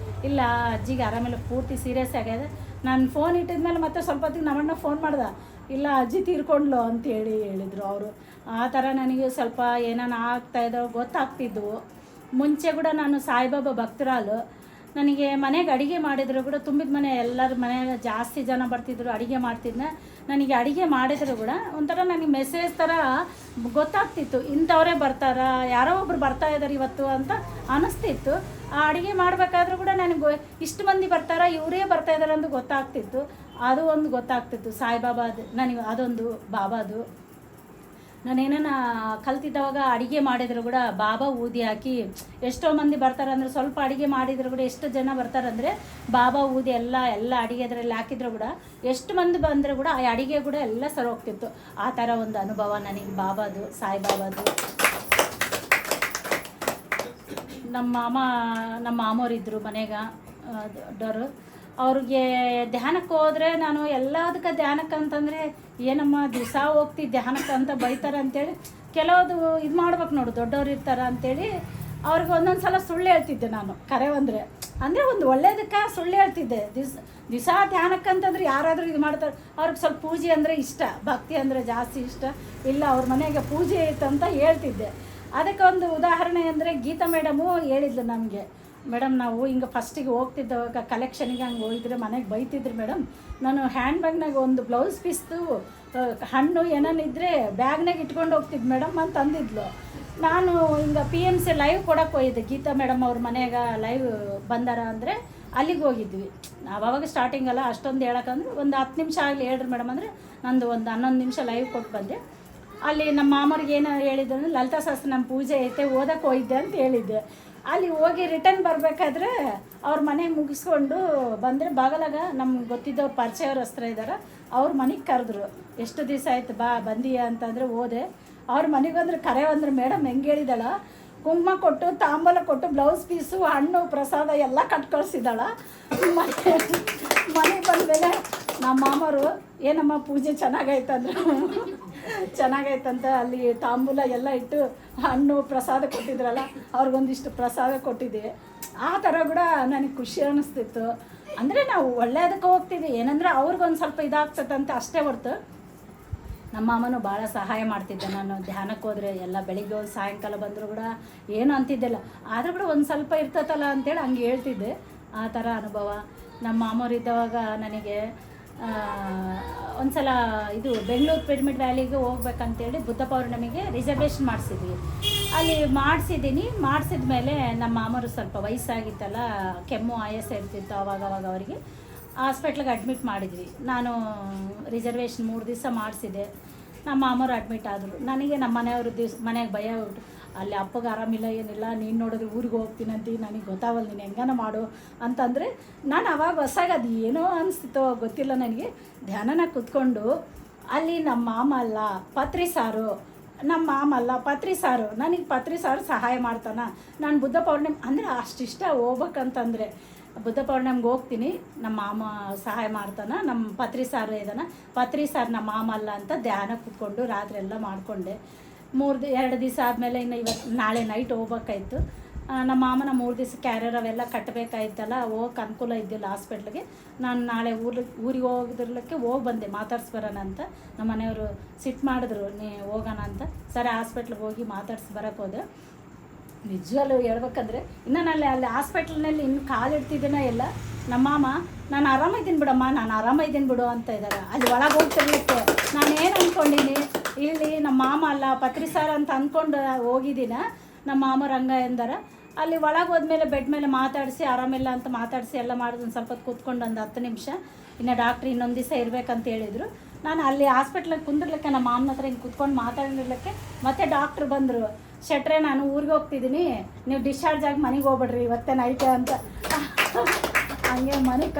ಇಲ್ಲ ಅಜ್ಜಿಗೆ ಆರಾಮೆಲ್ಲ ಪೂರ್ತಿ ಸೀರಿಯಸ್ ಆಗ್ಯದ. ನಾನು ಫೋನ್ ಇಟ್ಟಿದ್ಮೇಲೆ ಮತ್ತೆ ಸ್ವಲ್ಪ ಹೊತ್ತಿಗೆ ನಮ್ಮ ಅಣ್ಣ ಫೋನ್ ಮಾಡ್ದೆ, ಇಲ್ಲ ಅಜ್ಜಿ ತೀರ್ಕೊಂಡ್ಲು ಅಂತೇಳಿ ಹೇಳಿದರು ಅವರು. ಆ ಥರ ನನಗೆ ಸ್ವಲ್ಪ ಏನಾನ ಆಗ್ತಾಯಿದ್ದೋ ಗೊತ್ತಾಗ್ತಿದ್ವು. ಮುಂಚೆ ಕೂಡ ನಾನು ಸಾಯಿಬಾಬಾ ಭಕ್ತರಾಲು. ನನಗೆ ಮನೆಗೆ ಅಡುಗೆ ಮಾಡಿದ್ರು ಕೂಡ ತುಂಬಿದ ಮನೆ, ಎಲ್ಲರ ಮನೆಯಾಗ ಜಾಸ್ತಿ ಜನ ಬರ್ತಿದ್ರು, ಅಡುಗೆ ಮಾಡ್ತಿದ್ದೆ. ನನಗೆ ಅಡುಗೆ ಮಾಡಿದ್ರು ಕೂಡ ಒಂಥರ ನನಗೆ ಮೆಸೇಜ್ ಥರ ಗೊತ್ತಾಗ್ತಿತ್ತು, ಇಂಥವರೇ ಬರ್ತಾರ, ಯಾರೋ ಒಬ್ರು ಬರ್ತಾ ಇದ್ದಾರೆ ಇವತ್ತು ಅಂತ ಅನ್ನಿಸ್ತಿತ್ತು. ಆ ಅಡುಗೆ ಮಾಡಬೇಕಾದ್ರೂ ಕೂಡ ನನಗೆ ಇಷ್ಟು ಮಂದಿ ಬರ್ತಾರ, ಇವರೇ ಬರ್ತಾ ಇದ್ದಾರೆ ಅಂತ ಗೊತ್ತಾಗ್ತಿತ್ತು. ಅದು ಒಂದು ಗೊತ್ತಾಗ್ತಿತ್ತು ಸಾಯಿಬಾಬಾದು, ನನಗೆ ಅದೊಂದು ಬಾಬಾದು. ನಾನೇನ ಕಲ್ತಿದ್ದವಾಗ ಅಡುಗೆ ಮಾಡಿದ್ರು ಕೂಡ ಬಾಬಾ ಊದಿ ಹಾಕಿ ಎಷ್ಟೋ ಮಂದಿ ಬರ್ತಾರೆ ಅಂದರೆ, ಸ್ವಲ್ಪ ಅಡುಗೆ ಮಾಡಿದ್ರು ಕೂಡ ಎಷ್ಟು ಜನ ಬರ್ತಾರಂದರೆ ಬಾಬಾ ಊದಿ ಎಲ್ಲ ಅಡುಗೆ ಅದರಲ್ಲಿ ಹಾಕಿದ್ರು ಕೂಡ ಎಷ್ಟು ಮಂದಿ ಬಂದರೂ ಕೂಡ ಆ ಅಡುಗೆ ಕೂಡ ಎಲ್ಲ ಸರಿ ಹೋಗ್ತಿತ್ತು. ಆ ಥರ ಒಂದು ಅನುಭವ ನನಗೆ ಬಾಬಾದು, ಸಾಯಿಬಾಬಾದು. ನಮ್ಮ ಮಾಮೋರಿದ್ದರು ಮನೆಗೆ ದೊಡ್ಡವರು. ಅವ್ರಿಗೆ ಧ್ಯಾನಕ್ಕೆ ಹೋದರೆ ನಾನು ಎಲ್ಲದಕ್ಕೆ ಧ್ಯಾನಕ್ಕೆ ಅಂತಂದರೆ, ಏನಮ್ಮ ದಿವಸ ಹೋಗ್ತಿದ್ದೆ ಧ್ಯಾನಕ್ಕೆ ಅಂತ ಬೈತಾರೆ ಅಂತೇಳಿ ಕೆಲವುದು ಇದು ಮಾಡ್ಬೇಕು ನೋಡು, ದೊಡ್ಡವ್ರು ಇರ್ತಾರೆ ಅಂಥೇಳಿ ಅವ್ರಿಗೆ ಒಂದೊಂದು ಸಲ ಸುಳ್ಳು ಹೇಳ್ತಿದ್ದೆ ನಾನು. ಕರೆ ಅಂದರೆ ಒಂದು ಒಳ್ಳೇದಕ್ಕೆ ಸುಳ್ಳು ಹೇಳ್ತಿದ್ದೆ. ದಿವಸ ಧ್ಯಾನಕ್ಕೆ ಅಂತಂದ್ರೆ ಯಾರಾದರೂ ಇದು ಮಾಡ್ತಾರೆ, ಅವ್ರಿಗೆ ಸ್ವಲ್ಪ ಪೂಜೆ ಅಂದರೆ ಇಷ್ಟ, ಭಕ್ತಿ ಅಂದರೆ ಜಾಸ್ತಿ ಇಷ್ಟ, ಇಲ್ಲ ಅವ್ರ ಮನೆಗೆ ಪೂಜೆ ಇತ್ತು ಅಂತ ಹೇಳ್ತಿದ್ದೆ. ಅದಕ್ಕೆ ಒಂದು ಉದಾಹರಣೆ ಅಂದರೆ, ಗೀತಾ ಮೇಡಮು ಹೇಳಿದ್ಲು ನಮಗೆ, ಮೇಡಮ್ ನಾವು ಹಿಂಗೆ ಫಸ್ಟಿಗೆ ಹೋಗ್ತಿದ್ದವಾಗ ಕಲೆಕ್ಷನ್ಗೆ ಹಂಗೆ ಹೋಗಿದ್ರೆ ಮನೆಗೆ ಬೈತಿದ್ರು ಮೇಡಮ್. ನಾನು ಹ್ಯಾಂಡ್ ಬ್ಯಾಗ್ನಾಗ ಒಂದು ಬ್ಲೌಸ್ ಪೀಸ್ದು ಹಣ್ಣು ಏನೇನಿದ್ರೆ ಬ್ಯಾಗ್ನಾಗ ಇಟ್ಕೊಂಡು ಹೋಗ್ತಿದ್ದು ಮೇಡಮ್ ಅಂತ ಅಂದಿದ್ಲು. ನಾನು ಹಿಂಗೆ PMC ಲೈವ್ ಕೊಡೋಕೆ ಹೋಗಿದ್ದೆ, ಗೀತಾ ಮೇಡಮ್ ಅವ್ರ ಮನೆಯಾಗ ಲೈವ್ ಬಂದಾರ ಅಂದರೆ ಅಲ್ಲಿಗೆ ಹೋಗಿದ್ವಿ. ಆವಾಗ ಸ್ಟಾರ್ಟಿಂಗಲ್ಲ ಅಷ್ಟೊಂದು ಹೇಳೋಕ್ಕಂದ್ರೆ ಒಂದು 10 ನಿಮಿಷ ಆಗಲಿ ಹೇಳ್ರಿ ಮೇಡಮ್ ಅಂದರೆ, ನಂದು ಒಂದು 11 ನಿಮಿಷ ಲೈವ್ ಕೊಟ್ಟು ಬಂದೆ. ಅಲ್ಲಿ ನಮ್ಮ ಮಾಮವ್ರಿಗೆ ಏನು ಹೇಳಿದ್ದೆ ಅಂದರೆ, ಲಲಿತಾ ಶಾಸ್ತ್ರ ನಮ್ಮ ಪೂಜೆ ಐತೆ ಓದಕ್ಕೆ ಹೋಗಿದ್ದೆ ಅಂತ ಹೇಳಿದ್ದೆ. ಅಲ್ಲಿ ಹೋಗಿ ರಿಟರ್ನ್ ಬರಬೇಕಾದ್ರೆ ಅವ್ರ ಮನೆಗೆ ಮುಗಿಸ್ಕೊಂಡು ಬಂದರೆ, ಬಾಗಲಾಗ ನಮ್ಗೆ ಗೊತ್ತಿದ್ದವ್ರು ಪರಿಚಯವ್ರ ಹಸ್ತ್ರ ಇದ್ದಾರೆ, ಅವ್ರ ಮನೆಗೆ ಕರೆದ್ರು. ಎಷ್ಟು ದಿವಸ ಆಯ್ತು ಬಂದೀಯ ಅಂತಂದರೆ ಹೋದೆ. ಅವ್ರ ಮನೆಗೆ ಬಂದರೆ ಕರೆ ಅಂದ್ರೆ, ಮೇಡಮ್ ಹೆಂಗೆ ಹೇಳಿದಾಳ, ಕುಂಕುಮ ಕೊಟ್ಟು ತಾಂಬೂಲ ಕೊಟ್ಟು ಬ್ಲೌಸ್ ಪೀಸು ಹಣ್ಣು ಪ್ರಸಾದ ಎಲ್ಲ ಕಟ್ ಕಳಿಸಿದಾಳ. ಮನೆಗೆ ಬಂದಮೇಲೆ ನಮ್ಮ ಮಾಮರು, ಏನಮ್ಮ ಪೂಜೆ ಚೆನ್ನಾಗೈತಂದ್ರೆ, ಚೆನ್ನಾಗೈತಂತ ಅಲ್ಲಿ ತಾಂಬೂಲ ಎಲ್ಲ ಇಟ್ಟು ಹಣ್ಣು ಪ್ರಸಾದ ಕೊಟ್ಟಿದ್ರಲ್ಲ, ಅವ್ರಿಗೊಂದಿಷ್ಟು ಪ್ರಸಾದ ಕೊಟ್ಟಿದ್ದೆ. ಆ ಥರ ಕೂಡ ನನಗೆ ಖುಷಿ ಅನ್ನಿಸ್ತಿತ್ತು. ಅಂದರೆ ನಾವು ಒಳ್ಳೆಯದಕ್ಕೆ ಹೋಗ್ತೀವಿ, ಏನಂದ್ರೆ ಅವ್ರಿಗೊಂದು ಸ್ವಲ್ಪ ಇದಾಗ್ತದಂತ ಅಷ್ಟೇ ಹೊರ್ತು. ನಮ್ಮ ಮಾಮನೂ ಭಾಳ ಸಹಾಯ ಮಾಡ್ತಿದ್ದೆ. ನಾನು ಧ್ಯಾನಕ್ಕೆ ಹೋದರೆ ಎಲ್ಲ ಬೆಳಿಗ್ಗೆ ಹೋಗಿ ಸಾಯಂಕಾಲ ಬಂದರೂ ಕೂಡ ಏನು ಅಂತಿದ್ದಿಲ್ಲ, ಆದರೂ ಕೂಡ ಒಂದು ಸ್ವಲ್ಪ ಇರ್ತತಲ್ಲ ಅಂತೇಳಿ ಹಂಗೆ ಹೇಳ್ತಿದ್ದೆ. ಆ ಥರ ಅನುಭವ. ನಮ್ಮ ಮಾಮೂರಿದ್ದವಾಗ ನನಗೆ ಒಂದು ಸಲ ಇದು ಬೆಂಗಳೂರು ಪಿರಮಿಡ್ ವ್ಯಾಲಿಗೆ ಹೋಗ್ಬೇಕಂತೇಳಿ ಬುದ್ಧ ಪೌರ್ಣಮಿಗೆ ರಿಸರ್ವೇಷನ್ ಮಾಡಿಸಿದ್ವಿ. ಅಲ್ಲಿ ಮಾಡಿಸಿದ ಮೇಲೆ ನಮ್ಮ ಮಾಮರು ಸ್ವಲ್ಪ ವಯಸ್ಸಾಗಿತ್ತಲ್ಲ, ಕೆಮ್ಮು ಆಯಾಸ ಇರ್ತಿತ್ತು ಅವಾಗವಾಗ ಅವರಿಗೆ. ಹಾಸ್ಪಿಟ್ಲಿಗೆ ಅಡ್ಮಿಟ್ ಮಾಡಿದ್ವಿ. ನಾನು ರಿಸರ್ವೇಷನ್ 3 ದಿವಸ ಮಾಡಿಸಿದೆ. ನಮ್ಮ ಮಾಮರು ಅಡ್ಮಿಟ್ ಆದರು. ನನಗೆ ನಮ್ಮ ಮನೆಯವ್ರ ಮನೆಗೆ ಭಯ ಉಂಟು, ಅಲ್ಲಿ ಅಪ್ಪಗೆ ಆರಾಮಿಲ್ಲ ಏನಿಲ್ಲ, ನೀನು ನೋಡಿದ್ರೆ ಊರಿಗೆ ಹೋಗ್ತೀನಂತ, ನನಗೆ ಗೊತ್ತಾಗಲ್ಲ, ನೀನು ಹೆಂಗನ ಮಾಡು ಅಂತಂದರೆ ನಾನು ಅವಾಗ ಹೊಸಾಗ ಅದು ಏನೋ ಅನಿಸ್ತಿತ್ತೋ ಗೊತ್ತಿಲ್ಲ ನನಗೆ. ಧ್ಯಾನನ ಕೂತ್ಕೊಂಡು ಅಲ್ಲಿ ನಮ್ಮ ಮಾಮ ಅಲ್ಲ ಪತ್ರಿ ಸಾರು, ನನಗೆ ಪತ್ರಿ ಸಾರು ಸಹಾಯ ಮಾಡ್ತಾನೆ. ನಾನು ಬುದ್ಧ ಪೌರ್ಣಿಮೆ ಅಂದರೆ ಅಷ್ಟಿಷ್ಟ ಹೋಗ್ಬೇಕಂತಂದರೆ ಬುದ್ಧ ಪೌರ್ಣಿಮೆಗೆ ಹೋಗ್ತೀನಿ, ನಮ್ಮ ಮಾಮ ಸಹಾಯ ಮಾಡ್ತಾನೆ, ನಮ್ಮ ಪತ್ರಿ ಸಾರು ಇದ್ದಾನೆ, ಪತ್ರಿ ಸಾರು ನಮ್ಮ ಮಾಮ ಅಲ್ಲ ಅಂತ ಧ್ಯಾನ ಕೂತ್ಕೊಂಡು ರಾತ್ರಿ ಎಲ್ಲ ಮಾಡಿಕೊಂಡೆ. 2 ದಿವಸ ಆದಮೇಲೆ ಇನ್ನು ನಾಳೆ ನೈಟ್ ಹೋಗ್ಬೇಕಾಯ್ತು. ನಮ್ಮ ಮಾಮನ 3 ದಿವಸ ಕ್ಯಾರಿಯರ್ ಅವೆಲ್ಲ ಕಟ್ಟಬೇಕಾಯ್ತಲ್ಲ, ಹೋಗಕ್ಕೆ ಅನುಕೂಲ ಇದ್ದಿಲ್ಲ ಹಾಸ್ಪಿಟ್ಲಿಗೆ. ನಾನು ನಾಳೆ ಊರಿಗೆ ಹೋಗಿ ಬಂದೆ, ಮಾತಾಡ್ಸ್ಬರೋಣ ಅಂತ. ನಮ್ಮ ಮನೆಯವರು ಸಿಟ್ಟು ಮಾಡಿದ್ರು, ನೀ ಹೋಗೋಣ ಅಂತ. ಸರಿ ಹಾಸ್ಪಿಟ್ಲಿಗೆ ಹೋಗಿ ಮಾತಾಡ್ಸಿ ಬರೋಕ್ಕೆ ಹೋದೆ. ನಿಜವಲ್ಲೂ ಹೇಳ್ಬೇಕಂದ್ರೆ ಇನ್ನು ನಾನು ಅಲ್ಲಿ ಹಾಸ್ಪಿಟ್ಲ್ನಲ್ಲಿ ಇನ್ನು ಕಾಲಿಡ್ತಿದ್ದೀನೋ ಎಲ್ಲ, ನಮ್ಮ ಮಾಮ ನಾನು ಆರಾಮಿದ್ದೀನಿ ಬಿಡಮ್ಮ, ನಾನು ಆರಾಮಿದ್ದೀನಿ ಬಿಡು ಅಂತ ಇದ್ದಾರೆ. ಅಲ್ಲಿ ಒಳಗೆ ಹೋಗ್ತಿರ್ಲಿಕ್ಕೆ ನಾನು ಏನು ಅಂದ್ಕೊಂಡಿನಿ, ಇಲ್ಲಿ ನಮ್ಮ ಮಾಮ ಅಲ್ಲ ಪತ್ರಿ ಸಾರು ಅಂತ ಅಂದ್ಕೊಂಡು ಹೋಗಿದ್ದೀನ. ನಮ್ಮ ಮಾಮರ ಹಂಗ ಎಂದಾರ ಅಲ್ಲಿ ಒಳಗೆ ಹೋದ್ಮೇಲೆ ಬೆಡ್ ಮೇಲೆ ಮಾತಾಡಿಸಿ ಆರಾಮಿಲ್ಲ ಅಂತ ಮಾತಾಡಿಸಿ ಎಲ್ಲ ಮಾಡಿದ್ರು. ಒಂದು ಸ್ವಲ್ಪ ಕೂತ್ಕೊಂಡು ಒಂದು 10 ನಿಮಿಷ, ಇನ್ನು ಡಾಕ್ಟ್ರ್ ಇನ್ನೊಂದು ದಿವಸ ಇರಬೇಕಂತ ಹೇಳಿದರು. ನಾನು ಅಲ್ಲಿ ಹಾಸ್ಪಿಟ್ಲಿಗೆ ಕುಂದಿರ್ಲಿಕ್ಕೆ ನಮ್ಮ ಮಾಮನ ಹತ್ರ ಹಿಂಗೆ ಕೂತ್ಕೊಂಡು ಮಾತಾಡಿರ್ಲಿಕ್ಕೆ ಮತ್ತೆ ಡಾಕ್ಟ್ರು ಬಂದರು, ಶೆಟ್ರೆ ನಾನು ಊರಿಗೆ ಹೋಗ್ತಿದ್ದೀನಿ, ನೀವು ಡಿಸ್ಚಾರ್ಜ್ ಆಗಿ ಮನೆಗೆ ಹೋಗ್ಬಿಡ್ರಿ ಇವತ್ತೇ ನೈಟೇ ಅಂತ. ಹಂಗೆ ಮನೆಗೆ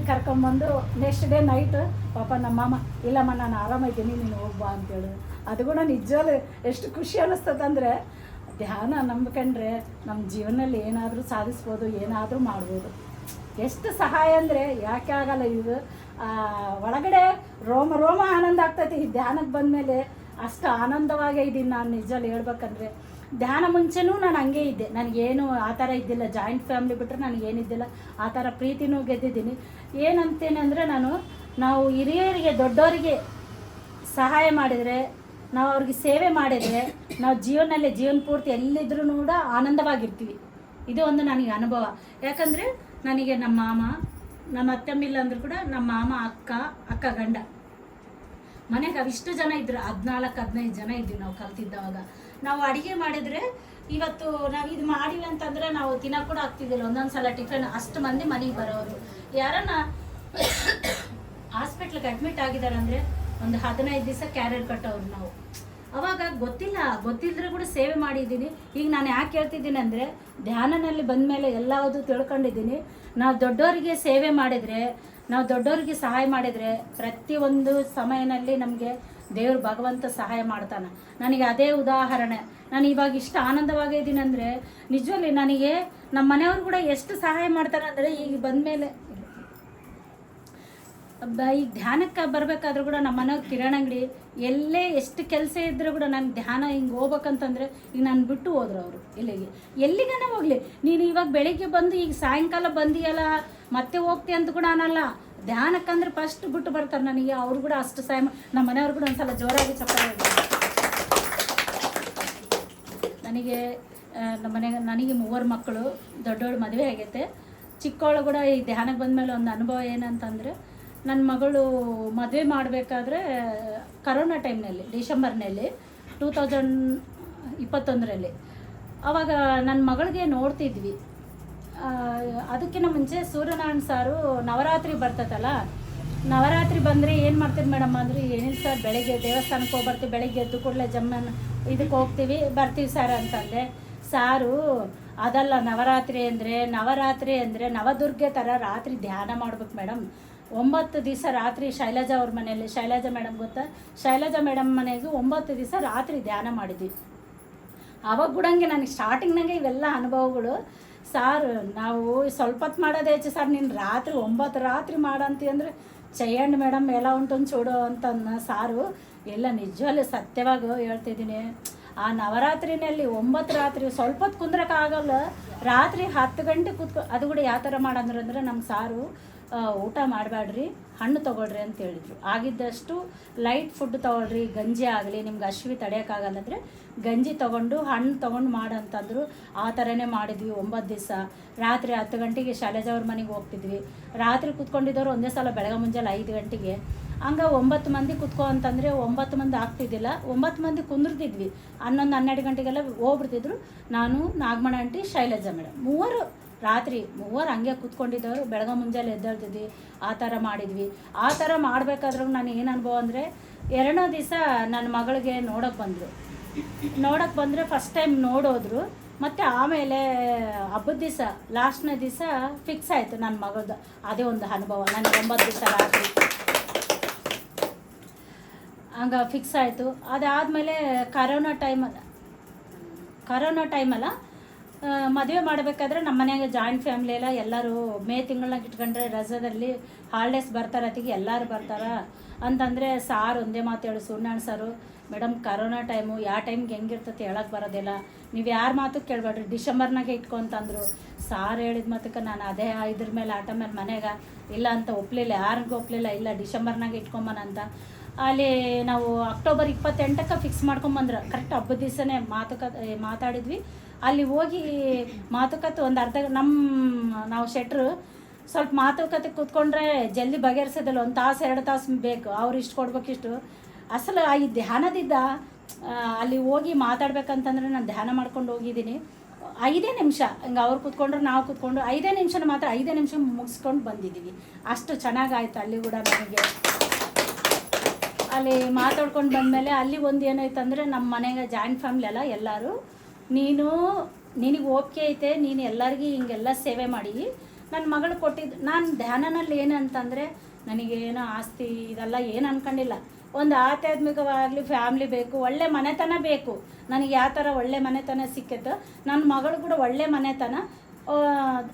ಕರ್ಕೊಂಬಂದು ನೆಕ್ಸ್ಟ್ ಡೇ ನೈಟ್ ಪಾಪ ನಮ್ಮ ಮಾಮ, ಇಲ್ಲಮ್ಮ ನಾನು ಆರಾಮಿದ್ದೀನಿ ನೀನು ಹೋಗ್ಬಾ ಅಂತೇಳಿ. ಅದು ಕೂಡ ನಿಜವಲ್ಲೂ ಎಷ್ಟು ಖುಷಿ ಅನ್ನಿಸ್ತದಂದರೆ, ಧ್ಯಾನ ನಂಬ್ಕೊಂಡ್ರೆ ನಮ್ಮ ಜೀವನದಲ್ಲಿ ಏನಾದರೂ ಸಾಧಿಸ್ಬೋದು, ಏನಾದರೂ ಮಾಡ್ಬೋದು. ಎಷ್ಟು ಸಹಾಯ ಅಂದರೆ ಯಾಕೆ ಆಗಲ್ಲ. ಇದು ಒಳಗಡೆ ರೋಮ ಆನಂದ ಆಗ್ತೈತಿ. ಈ ಧ್ಯಾನಕ್ಕೆ ಬಂದಮೇಲೆ ಅಷ್ಟು ಆನಂದವಾಗೇ ಇದ್ದೀನಿ ನಾನು. ನಿಜಲ್ಲಿ ಹೇಳ್ಬೇಕಂದ್ರೆ ಧ್ಯಾನ ಮುಂಚೆನೂ ನಾನು ಹಂಗೆ ಇದ್ದೆ, ನನಗೇನು ಆ ಥರ ಇದ್ದಿಲ್ಲ. ಜಾಯಿಂಟ್ ಫ್ಯಾಮಿಲಿ ಬಿಟ್ಟರೆ ನನಗೇನಿದ್ದಿಲ್ಲ, ಆ ಥರ ಪ್ರೀತಿನೂ ಗೆದ್ದಿದ್ದೀನಿ. ಏನಂತೇನೆಂದರೆ ನಾವು ಹಿರಿಯರಿಗೆ ದೊಡ್ಡವರಿಗೆ ಸಹಾಯ ಮಾಡಿದರೆ, ನಾವು ಅವ್ರಿಗೆ ಸೇವೆ ಮಾಡಿದರೆ, ನಾವು ಜೀವನ ಪೂರ್ತಿ ಎಲ್ಲಿದ್ರೂ ಕೂಡ ಆನಂದವಾಗಿರ್ತೀವಿ. ಇದು ಒಂದು ನನಗೆ ಅನುಭವ. ಯಾಕಂದರೆ ನನಗೆ ನಮ್ಮ ಮಾಮ, ನಮ್ಮ ಅತ್ತಮ್ಮಿಲ್ಲ ಅಂದರೂ ಕೂಡ ನಮ್ಮ ಮಾಮ, ಅಕ್ಕ ಗಂಡ ಮನೆಗೆ ಅವಿಷ್ಟು ಜನ ಇದ್ರು. 14-15 ಜನ ಇದ್ವಿ ನಾವು ಕಲ್ತಿದ್ದವಾಗ. ನಾವು ಅಡುಗೆ ಮಾಡಿದರೆ ಇವತ್ತು ನಾವು ಇದು ಮಾಡಿವಿ ಅಂತಂದರೆ ನಾವು ತಿನ್ನೋಕೆ ಕೂಡ ಆಗ್ತಿದ್ದಿಲ್ಲ. ಒಂದೊಂದು ಸಲ ಟಿಫನ್ ಅಷ್ಟು ಮಂದಿ ಮನೆಗೆ ಬರೋರು. ಯಾರನ್ನ ಹಾಸ್ಪಿಟ್ಲಿಗೆ ಅಡ್ಮಿಟ್ ಆಗಿದ್ದಾರೆ ಅಂದರೆ ಒಂದು 15 ದಿವಸ ಕ್ಯಾರಿಯರ್ ಕಟ್ಟೋರು ನಾವು. ಅವಾಗ ಗೊತ್ತಿಲ್ಲದ್ರೆ ಕೂಡ ಸೇವೆ ಮಾಡಿದ್ದೀನಿ. ಈಗ ನಾನು ಯಾಕೆ ಹೇಳ್ತಿದ್ದೀನಿ ಅಂದರೆ, ಧ್ಯಾನನಲ್ಲಿ ಬಂದ ಮೇಲೆ ಎಲ್ಲವುದು ತಿಳ್ಕೊಂಡಿದ್ದೀನಿ. ನಾವು ದೊಡ್ಡವರಿಗೆ ಸೇವೆ ಮಾಡಿದರೆ, ನಾವು ದೊಡ್ಡವರಿಗೆ ಸಹಾಯ ಮಾಡಿದರೆ ಪ್ರತಿಯೊಂದು ಸಮಯದಲ್ಲಿ ನಮಗೆ ದೇವರು ಭಗವಂತ ಸಹಾಯ ಮಾಡ್ತಾನೆ. ನನಗೆ ಅದೇ ಉದಾಹರಣೆ. ನಾನು ಇವಾಗ ಇಷ್ಟು ಆನಂದವಾಗಿದ್ದೀನಿ ಅಂದರೆ ನಿಜವಲ್ಲಿ ನನಗೆ ನಮ್ಮ ಮನೆಯವರು ಕೂಡ ಎಷ್ಟು ಸಹಾಯ ಮಾಡ್ತಾರೆ ಅಂದರೆ, ಈಗ ಬಂದಮೇಲೆ ಈಗ ಧ್ಯಾನಕ್ಕೆ ಬರಬೇಕಾದ್ರೂ ಕೂಡ ನಮ್ಮ ಮನೆಯವ್ರು ಕಿರಾಣಿ ಅಂಗಡಿ, ಎಲ್ಲೇ ಎಷ್ಟು ಕೆಲಸ ಇದ್ದರೂ ಕೂಡ ನಾನು ಧ್ಯಾನ ಹಿಂಗೆ ಹೋಗ್ಬೇಕಂತಂದರೆ ಈಗ ನಾನು ಬಿಟ್ಟು ಹೋದ್ರು ಅವರು. ಎಲ್ಲಿಗಾನ ಹೋಗಲಿ, ನೀನು ಇವಾಗ ಬೆಳಿಗ್ಗೆ ಬಂದು ಈಗ ಸಾಯಂಕಾಲ ಬಂದಿಯಲ್ಲ ಮತ್ತೆ ಹೋಗ್ತಿ ಅಂತ ಕೂಡ ಅನ್ನಲ್ಲ. ಧ್ಯಾನಕ್ಕಂದ್ರೆ ಫಸ್ಟ್ ಬಿಟ್ಟು ಬರ್ತಾರೆ ನನಗೆ. ಅವರು ಕೂಡ ಅಷ್ಟು ಸಹಾಯ ನಮ್ಮ ಮನೆಯವ್ರು ಕೂಡ ಒಂದ್ಸಲ ಜೋರಾಗಿ ಚಪ್ಪಾಳೆ. ನನಗೆ ನನಗೆ 3 ಮಕ್ಕಳು, ದೊಡ್ಡವಳು ಮದುವೆ ಆಗೈತೆ, ಚಿಕ್ಕವಳು ಕೂಡ ಈ ಧ್ಯಾನಕ್ಕೆ ಬಂದಮೇಲೆ ಒಂದು ಅನುಭವ ಏನಂತಂದರೆ, ನನ್ನ ಮಗಳು ಮದುವೆ ಮಾಡಬೇಕಾದ್ರೆ ಕರೋನಾ ಟೈಮ್ನಲ್ಲಿ ಡಿಸೆಂಬರ್ನಲ್ಲಿ 2021ರಲ್ಲಿ ಆವಾಗ ನನ್ನ ಮಗಳಿಗೆ ನೋಡ್ತಿದ್ವಿ. ಅದಕ್ಕಿಂತ ಮುಂಚೆ ಸೂರ್ಯನಾರಾಯಣ ಸಾರು ನವರಾತ್ರಿ ಬರ್ತೈತಲ್ಲ, ನವರಾತ್ರಿ ಬಂದರೆ ಏನು ಮಾಡ್ತೀವಿ ಮೇಡಮ್ ಅಂದರೆ, ಏನಿಲ್ಲ ಸರ್ ಬೆಳಗ್ಗೆ ದೇವಸ್ಥಾನಕ್ಕೆ ಹೋಗಿ ಬರ್ತೀವಿ, ಬೆಳಗ್ಗೆ ಎದ್ದು ಕೂಡಲೇ ಜಮ್ಮನ ಇದಕ್ಕೆ ಹೋಗ್ತೀವಿ ಬರ್ತೀವಿ ಸರ್ ಅಂತಂದೆ. ಸಾರು ಅದಲ್ಲ, ನವರಾತ್ರಿ ಅಂದರೆ ನವದುರ್ಗೆ ಥರ ರಾತ್ರಿ ಧ್ಯಾನ ಮಾಡ್ಬೇಕು ಮೇಡಮ್. 9 ದಿವಸ ರಾತ್ರಿ ಶೈಲಜಾ ಅವ್ರ ಮನೆಯಲ್ಲಿ, ಶೈಲಜಾ ಮೇಡಮ್ ಗೊತ್ತಾ, ಶೈಲಜಾ ಮೇಡಮ್ ಮನೆಗೆ 9 ದಿವಸ ರಾತ್ರಿ ಧ್ಯಾನ ಮಾಡಿದ್ವಿ. ಆವಾಗ ಬಿಡಂಗೆ ನನಗೆ ಸ್ಟಾರ್ಟಿಂಗ್ನಾಗೆ ಇವೆಲ್ಲ ಅನುಭವಗಳು. ಸಾರ್ ನಾವು ಸ್ವಲ್ಪ ಹೊತ್ತು ಮಾಡೋದೇ ಹೆಚ್ಚು ಸರ್, ನೀನು ರಾತ್ರಿ 9 ರಾತ್ರಿ ಮಾಡಂತಿ ಅಂದರೆ ಚೆಯ್ಯಂಡು ಮೇಡಮ್ ಎಲ್ಲ ಉಂಟೊಂದು ಚೂಡು ಅಂತ ಸಾರು. ಎಲ್ಲ ನಿಜವಲ್ಲೂ ಸತ್ಯವಾಗಿ ಹೇಳ್ತಿದ್ದೀನಿ. ಆ ನವರಾತ್ರಿನಲ್ಲಿ 9 ರಾತ್ರಿ ಸ್ವಲ್ಪ ಹೊತ್ತು ಕುಂದ್ರಕ್ಕಾಗಲ್ಲ, ರಾತ್ರಿ 10 ಗಂಟೆ ಅದು ಕೂಡ ಯಾವ ಥರ ಮಾಡಂದ್ರೆ ನಮ್ಮ ಸಾರು ಊಟ ಮಾಡಬೇಡ್ರಿ, ಹಣ್ಣು ತೊಗೊಳ್ರಿ ಅಂತ ಹೇಳಿದರು. ಆಗಿದ್ದಷ್ಟು ಲೈಟ್ ಫುಡ್ ತೊಗೊಳ್ರಿ, ಗಂಜಿ ಆಗಲಿ, ನಿಮ್ಗೆ ಅಶ್ವಿ ತಡೆಯೋಕ್ಕಾಗಲ್ಲ ಅಂದರೆ ಗಂಜಿ ತೊಗೊಂಡು ಹಣ್ಣು ತೊಗೊಂಡು ಮಾಡಂತಂದರು. ಆ ಥರನೇ ಮಾಡಿದ್ವಿ 9 ದಿವಸ. ರಾತ್ರಿ 10 ಗಂಟೆಗೆ ಶೈಲಜಾ ಅವ್ರ ಮನೆಗೆ ಹೋಗ್ತಿದ್ವಿ. ರಾತ್ರಿ ಕೂತ್ಕೊಂಡಿದ್ದವರು ಒಂದೇ ಸಲ ಬೆಳಗ್ಗೆ ಮುಂಜಾನೆ 5 ಗಂಟೆಗೆ. ಹಂಗೆ 9 ಮಂದಿ ಕುತ್ಕೋ ಅಂತಂದರೆ 9 ಮಂದಿ ಆಗ್ತಿದ್ದಿಲ್ಲ. 9 ಮಂದಿ ಕುಂದಿರ್ತಿದ್ವಿ. 11-12 ಗಂಟೆಗೆಲ್ಲ ಹೋಗ್ಬಿಡ್ತಿದ್ರು. ನಾನು, ನಾಗಮಣ ಆಂಟಿ, ಶೈಲಜಾ ಮೇಡಮ್ ಮೂವರು ರಾತ್ರಿ ಹಂಗೆ ಕೂತ್ಕೊಂಡಿದ್ದವರು. ಬೆಳಗ್ಗೆ ಮುಂಜಾನೆ ಎದ್ದೇಳ್ತಿದ್ವಿ, ಆ ಥರ ಮಾಡಿದ್ವಿ. ಆ ಥರ ಮಾಡಬೇಕಾದ್ರೂ ನಾನು ಏನು ಅನುಭವ ಅಂದರೆ, 2ನೇ ದಿವಸ ನನ್ನ ಮಗಳಿಗೆ ನೋಡೋಕ್ಕೆ ಬಂದರೆ ಫಸ್ಟ್ ಟೈಮ್ ನೋಡೋದ್ರು. ಮತ್ತು ಆಮೇಲೆ ಹಬ್ಬದ ದಿವಸ ಲಾಸ್ಟ್ನೇ ದಿವಸ ಫಿಕ್ಸ್ ಆಯಿತು ನನ್ನ ಮಗಳದ್ದು. ಅದೇ ಒಂದು ಅನುಭವ ನನಗೆ. 9 ದಿವಸ ರಾತ್ರಿ ಹಂಗೆ ಫಿಕ್ಸ್ ಆಯಿತು. ಅದಾದಮೇಲೆ ಕರೋನಾ ಟೈಮಲ್ಲ ಮದುವೆ ಮಾಡಬೇಕಾದ್ರೆ ನಮ್ಮ ಮನೆಯಾಗ ಜಾಯಿಂಟ್ ಫ್ಯಾಮ್ಲಿ ಎಲ್ಲ ಎಲ್ಲರೂ ಮೇ ತಿಂಗಳಾಗ ಇಟ್ಕೊಂಡ್ರೆ ರಜದಲ್ಲಿ ಹಾಲಿಡೇಸ್ ಬರ್ತಾರತ್ತಿಗೆ ಎಲ್ಲರೂ ಬರ್ತಾರ ಅಂತಂದರೆ ಸಾರು ಒಂದೇ ಮಾತು ಹೇಳು, ಸುಣ್ಣಣ್ಣ ಸಾರು, ಮೇಡಮ್ ಕರೋನಾ ಟೈಮು ಯಾವ ಟೈಮ್ಗೆ ಹೆಂಗಿರ್ತೈತೆ ಹೇಳಕ್ಕೆ ಬರೋದಿಲ್ಲ, ನೀವು ಯಾರ ಮಾತು ಕೇಳಬೇಡ್ರಿ, ಡಿಸೆಂಬರ್ನಾಗೆ ಇಟ್ಕೊಂತಂದರು. ಸಾರು ಹೇಳಿದ ಮಾತಕ್ಕೆ ನಾನು ಅದೇ ಇದ್ರ ಮೇಲೆ ಆಟ ಮೇಲೆ ಮನೆಗೆ ಇಲ್ಲ ಅಂತ ಒಪ್ಪಲಿಲ್ಲ, ಯಾರಿಗೂ ಒಪ್ಪಲಿಲ್ಲ. ಇಲ್ಲ ಡಿಸೆಂಬರ್ನಾಗೆ ಇಟ್ಕೊಂಬನಂತ. ಅಲ್ಲಿ ನಾವು ಅಕ್ಟೋಬರ್ 28ಕ್ಕೆ ಫಿಕ್ಸ್ ಮಾಡ್ಕೊಂಬಂದ್ರೆ ಕರೆಕ್ಟ್ ಹಬ್ಬದ ದಿವಸನೇ ಮಾತಾಡಿದ್ವಿ. ಅಲ್ಲಿ ಹೋಗಿ ಮಾತುಕತೆ ಒಂದು ಅರ್ಧ ನಾವು ಶೆಟ್ರು ಸ್ವಲ್ಪ ಮಾತುಕತೆ ಕೂತ್ಕೊಂಡ್ರೆ ಜಲ್ದಿ ಬಗೆಹರಿಸೋದಿಲ್ಲ. 1 ತಾಸು 2 ತಾಸು ಬೇಕು. ಅವ್ರು ಇಷ್ಟು ಕೊಡ್ಬೇಕಿಷ್ಟು. ಅಸಲು ಈ ಧ್ಯಾನದಿಂದ ಅಲ್ಲಿ ಹೋಗಿ ಮಾತಾಡ್ಬೇಕಂತಂದ್ರೆ ನಾನು ಧ್ಯಾನ ಮಾಡ್ಕೊಂಡು ಹೋಗಿದ್ದೀನಿ. 5 ನಿಮಿಷ ಹಿಂಗೆ ಅವ್ರು ಕೂತ್ಕೊಂಡ್ರು ನಾವು ಕೂತ್ಕೊಂಡು 5 ನಿಮಿಷನ ಮಾತ್ರ 5 ನಿಮಿಷ ಮುಗಿಸ್ಕೊಂಡು ಬಂದಿದ್ದೀವಿ. ಅಷ್ಟು ಚೆನ್ನಾಗಾಯ್ತು ಅಲ್ಲಿ ಕೂಡ ನನಗೆ. ಅಲ್ಲಿ ಮಾತಾಡ್ಕೊಂಡು ಬಂದಮೇಲೆ ಅಲ್ಲಿ ಒಂದು ಏನಾಯ್ತು ಅಂದರೆ, ನಮ್ಮ ಮನೆಗೆ ಜಾಯಿಂಟ್ ಫ್ಯಾಮ್ಲಿ ಅಲ್ಲ ಎಲ್ಲರೂ, ನಿನಗೆ ಓಕೆ ಐತೆ, ನೀನು ಎಲ್ಲರಿಗೂ ಹಿಂಗೆಲ್ಲ ಸೇವೆ ಮಾಡಿ ನನ್ನ ಮಗಳು ಕೊಟ್ಟಿದ್ದು. ನಾನು ಧ್ಯಾನನಲ್ಲಿ ಏನಂತಂದರೆ, ನನಗೇನೋ ಆಸ್ತಿ ಇದೆಲ್ಲ ಏನು ಅಂದ್ಕೊಂಡಿಲ್ಲ. ಒಂದು ಆಧ್ಯಾತ್ಮಿಕವಾಗಲಿ ಫ್ಯಾಮ್ಲಿ ಬೇಕು, ಒಳ್ಳೆ ಮನೆತನ ಬೇಕು. ನನಗೆ ಯಾವ ಥರ ಒಳ್ಳೆ ಮನೆತನ ಸಿಕ್ಕಿತ್ತು, ನನ್ನ ಮಗಳು ಕೂಡ ಒಳ್ಳೆ ಮನೆತನ.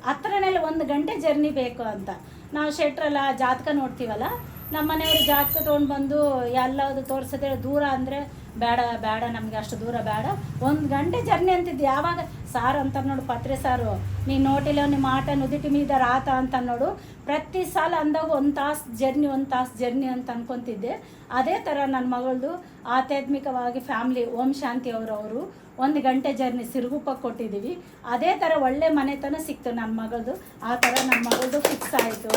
ಹತ್ರನಲ್ಲಿ 1 ಗಂಟೆ ಜರ್ನಿ ಬೇಕು ಅಂತ. ನಾವು ಶೆಟ್ರಲ್ಲ ಜಾತಕ ನೋಡ್ತೀವಲ್ಲ, ನಮ್ಮ ಮನೆಯವರು ಜಾತಕ ತೊಗೊಂಡು ಬಂದು ಎಲ್ಲದು ತೋರಿಸೋದೇ. ದೂರ ಅಂದರೆ ಬೇಡ ನಮಗೆ, ಅಷ್ಟು ದೂರ ಬೇಡ, 1 ಗಂಟೆ ಜರ್ನಿ ಅಂತಿದ್ದು. ಯಾವಾಗ ಸಾರು ಅಂತಾರೆ ನೋಡು, ಪತ್ರೆ ಸಾರು, ನೀನು ನೋಟಿಲ್ಲ ನಿಮ್ಮ ಆಟ ನುದಿಟಿ ಮೀದ ರಾತ ಅಂತ ನೋಡು. ಪ್ರತಿ ಸಲ ಅಂದಾಗ 1 ತಾಸು ಜರ್ನಿ ಅಂತ ಅನ್ಕೊತಿದ್ದೆ. ಅದೇ ಥರ ನನ್ನ ಮಗಳದು ಆಧ್ಯಾತ್ಮಿಕವಾಗಿ ಫ್ಯಾಮ್ಲಿ ಓಂ ಶಾಂತಿ ಅವರು 1 ಗಂಟೆ ಜರ್ನಿ ಸಿರುಗುಪ್ಪಕ್ಕೆ ಕೊಟ್ಟಿದ್ದೀವಿ. ಅದೇ ಥರ ಒಳ್ಳೆ ಮನೆತನ ಸಿಕ್ತು ನನ್ನ ಮಗಳದು. ಆ ಥರ ನನ್ನ ಮಗಳದು ಫಿಕ್ಸ್ ಆಯಿತು.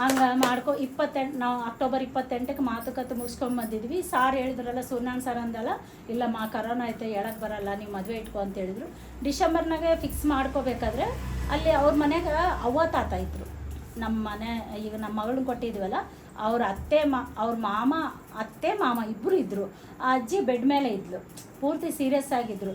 ಹಂಗೆ ಮಾಡ್ಕೊ 28 ನಾವು ಅಕ್ಟೋಬರ್ 28ಕ್ಕೆ ಮಾತುಕತೆ ಮುಗಿಸ್ಕೊಂಬಂದಿದ್ವಿ. ಸಾರು ಹೇಳಿದ್ರಲ್ಲ, ಸುಣ್ಣಣ್ಣ ಸಾರು ಅಂದಲ್ಲ, ಇಲ್ಲಮ್ಮ ಕರೋನಾ ಐತೆ ಹೇಳಕ್ಕೆ ಬರಲ್ಲ, ನೀವು ಮದುವೆ ಇಟ್ಕೊ ಅಂತ ಹೇಳಿದ್ರು. ಡಿಸೆಂಬರ್ನಾಗೆ ಫಿಕ್ಸ್ ಮಾಡ್ಕೋಬೇಕಾದ್ರೆ ಅಲ್ಲಿ ಅವ್ರ ಮನೆಗೆ ಅವ್ವ ತಾತ ಇದ್ದರು. ನಮ್ಮ ಮನೆ ಈಗ ನಮ್ಮ ಮಗಳನ್ನ ಕೊಟ್ಟಿದ್ವಲ್ಲ, ಅವ್ರ ಅವ್ರ ಅತ್ತೆ ಮಾಮ ಇಬ್ಬರು ಇದ್ದರು. ಆ ಅಜ್ಜಿ ಬೆಡ್ ಮೇಲೆ ಇದ್ಲು, ಪೂರ್ತಿ ಸೀರಿಯಸ್ ಆಗಿದ್ದರು.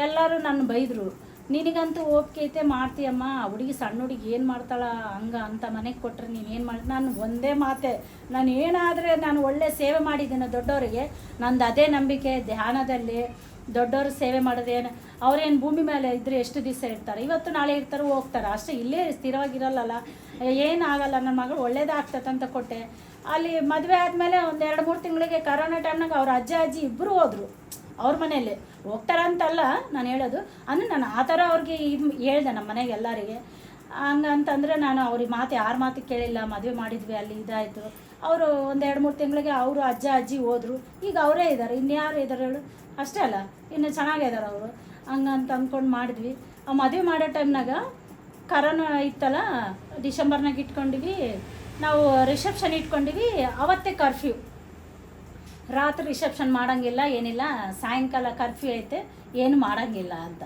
ಎಲ್ಲರೂ ನನ್ನ ಬೈದರು, ನಿನಗಂತೂ ಓಪಿಕೆ ಐತೆ ಮಾಡ್ತೀಯಮ್ಮ, ಹುಡುಗಿ ಸಣ್ಣ ಹುಡುಗಿ ಏನು ಮಾಡ್ತಾಳ ಹಂಗೆ ಅಂತ ಮನೆಗೆ ಕೊಟ್ಟರೆ ನೀನೇನು ಮಾಡಿ. ನಾನು ಒಂದೇ ಮಾತೆ, ನಾನು ಏನಾದರೆ ನಾನು ಒಳ್ಳೆ ಸೇವೆ ಮಾಡಿದ್ದೀನಿ ದೊಡ್ಡವರಿಗೆ. ನಂದು ಅದೇ ನಂಬಿಕೆ. ಧ್ಯಾನದಲ್ಲಿ ದೊಡ್ಡವರು ಸೇವೆ ಮಾಡೋದೇನು, ಅವ್ರೇನು ಭೂಮಿ ಮೇಲೆ ಇದ್ದರೆ ಎಷ್ಟು ದಿವಸ ಇರ್ತಾರೆ, ಇವತ್ತು ನಾಳೆ ಇರ್ತಾರೆ ಹೋಗ್ತಾರೆ ಅಷ್ಟೇ, ಇಲ್ಲೇ ಸ್ಥಿರವಾಗಿರಲ್ಲ. ಏನಾಗಲ್ಲ, ನನ್ನ ಮಗಳು ಒಳ್ಳೇದಾಗ್ತದೆ ಅಂತ ಕೊಟ್ಟೆ. ಅಲ್ಲಿ ಮದುವೆ ಆದಮೇಲೆ ಒಂದು 2-3 ತಿಂಗಳಿಗೆ ಕರೋನಾ ಟೈಮ್ನಾಗ ಅವ್ರ ಅಜ್ಜಿ ಇಬ್ಬರು ಹೋದರು ಅವ್ರ ಮನೆಯಲ್ಲಿ. ಹೋಗ್ತಾರಂತಲ್ಲ ನಾನು ಹೇಳೋದು, ಅಂದರೆ ನಾನು ಆ ಥರ ಅವ್ರಿಗೆ ಹೇಳ್ದೆ ನಮ್ಮ ಮನೆಗೆ ಎಲ್ಲರಿಗೆ. ಹಂಗಂತಂದರೆ ನಾನು ಅವ್ರಿಗೆ ಯಾರ ಮಾತು ಕೇಳಿಲ್ಲ. ಮದುವೆ ಮಾಡಿದ್ವಿ, ಅಲ್ಲಿ ಇದಾಯಿತು. ಅವರು ಒಂದು 2-3 ತಿಂಗಳಿಗೆ ಅವರು ಅಜ್ಜಿ ಹೋದರು. ಈಗ ಅವರೇ ಇದ್ದಾರೆ, ಇನ್ಯಾರು ಇದ್ದಾರೆ ಹೇಳು, ಅಷ್ಟೇ ಅಲ್ಲ, ಇನ್ನು ಚೆನ್ನಾಗಿದ್ದಾರೆ ಅವರು. ಹಂಗಂತ ಅಂದ್ಕೊಂಡು ಮಾಡಿದ್ವಿ. ಆ ಮದುವೆ ಮಾಡೋ ಟೈಮ್ನಾಗ ಕರೋನಾ ಇತ್ತಲ್ಲ, ಡಿಸೆಂಬರ್ನಾಗ ಇಟ್ಕೊಂಡಿವಿ ನಾವು. ರಿಸೆಪ್ಷನ್ ಇಟ್ಕೊಂಡಿವಿ, ಅವತ್ತೇ ಕರ್ಫ್ಯೂ. ರಾತ್ರಿ ರಿಸೆಪ್ಷನ್ ಮಾಡೋಂಗಿಲ್ಲ, ಏನಿಲ್ಲ, ಸಾಯಂಕಾಲ ಕರ್ಫ್ಯೂ ಐತೆ, ಏನು ಮಾಡೋಂಗಿಲ್ಲ ಅಂತ.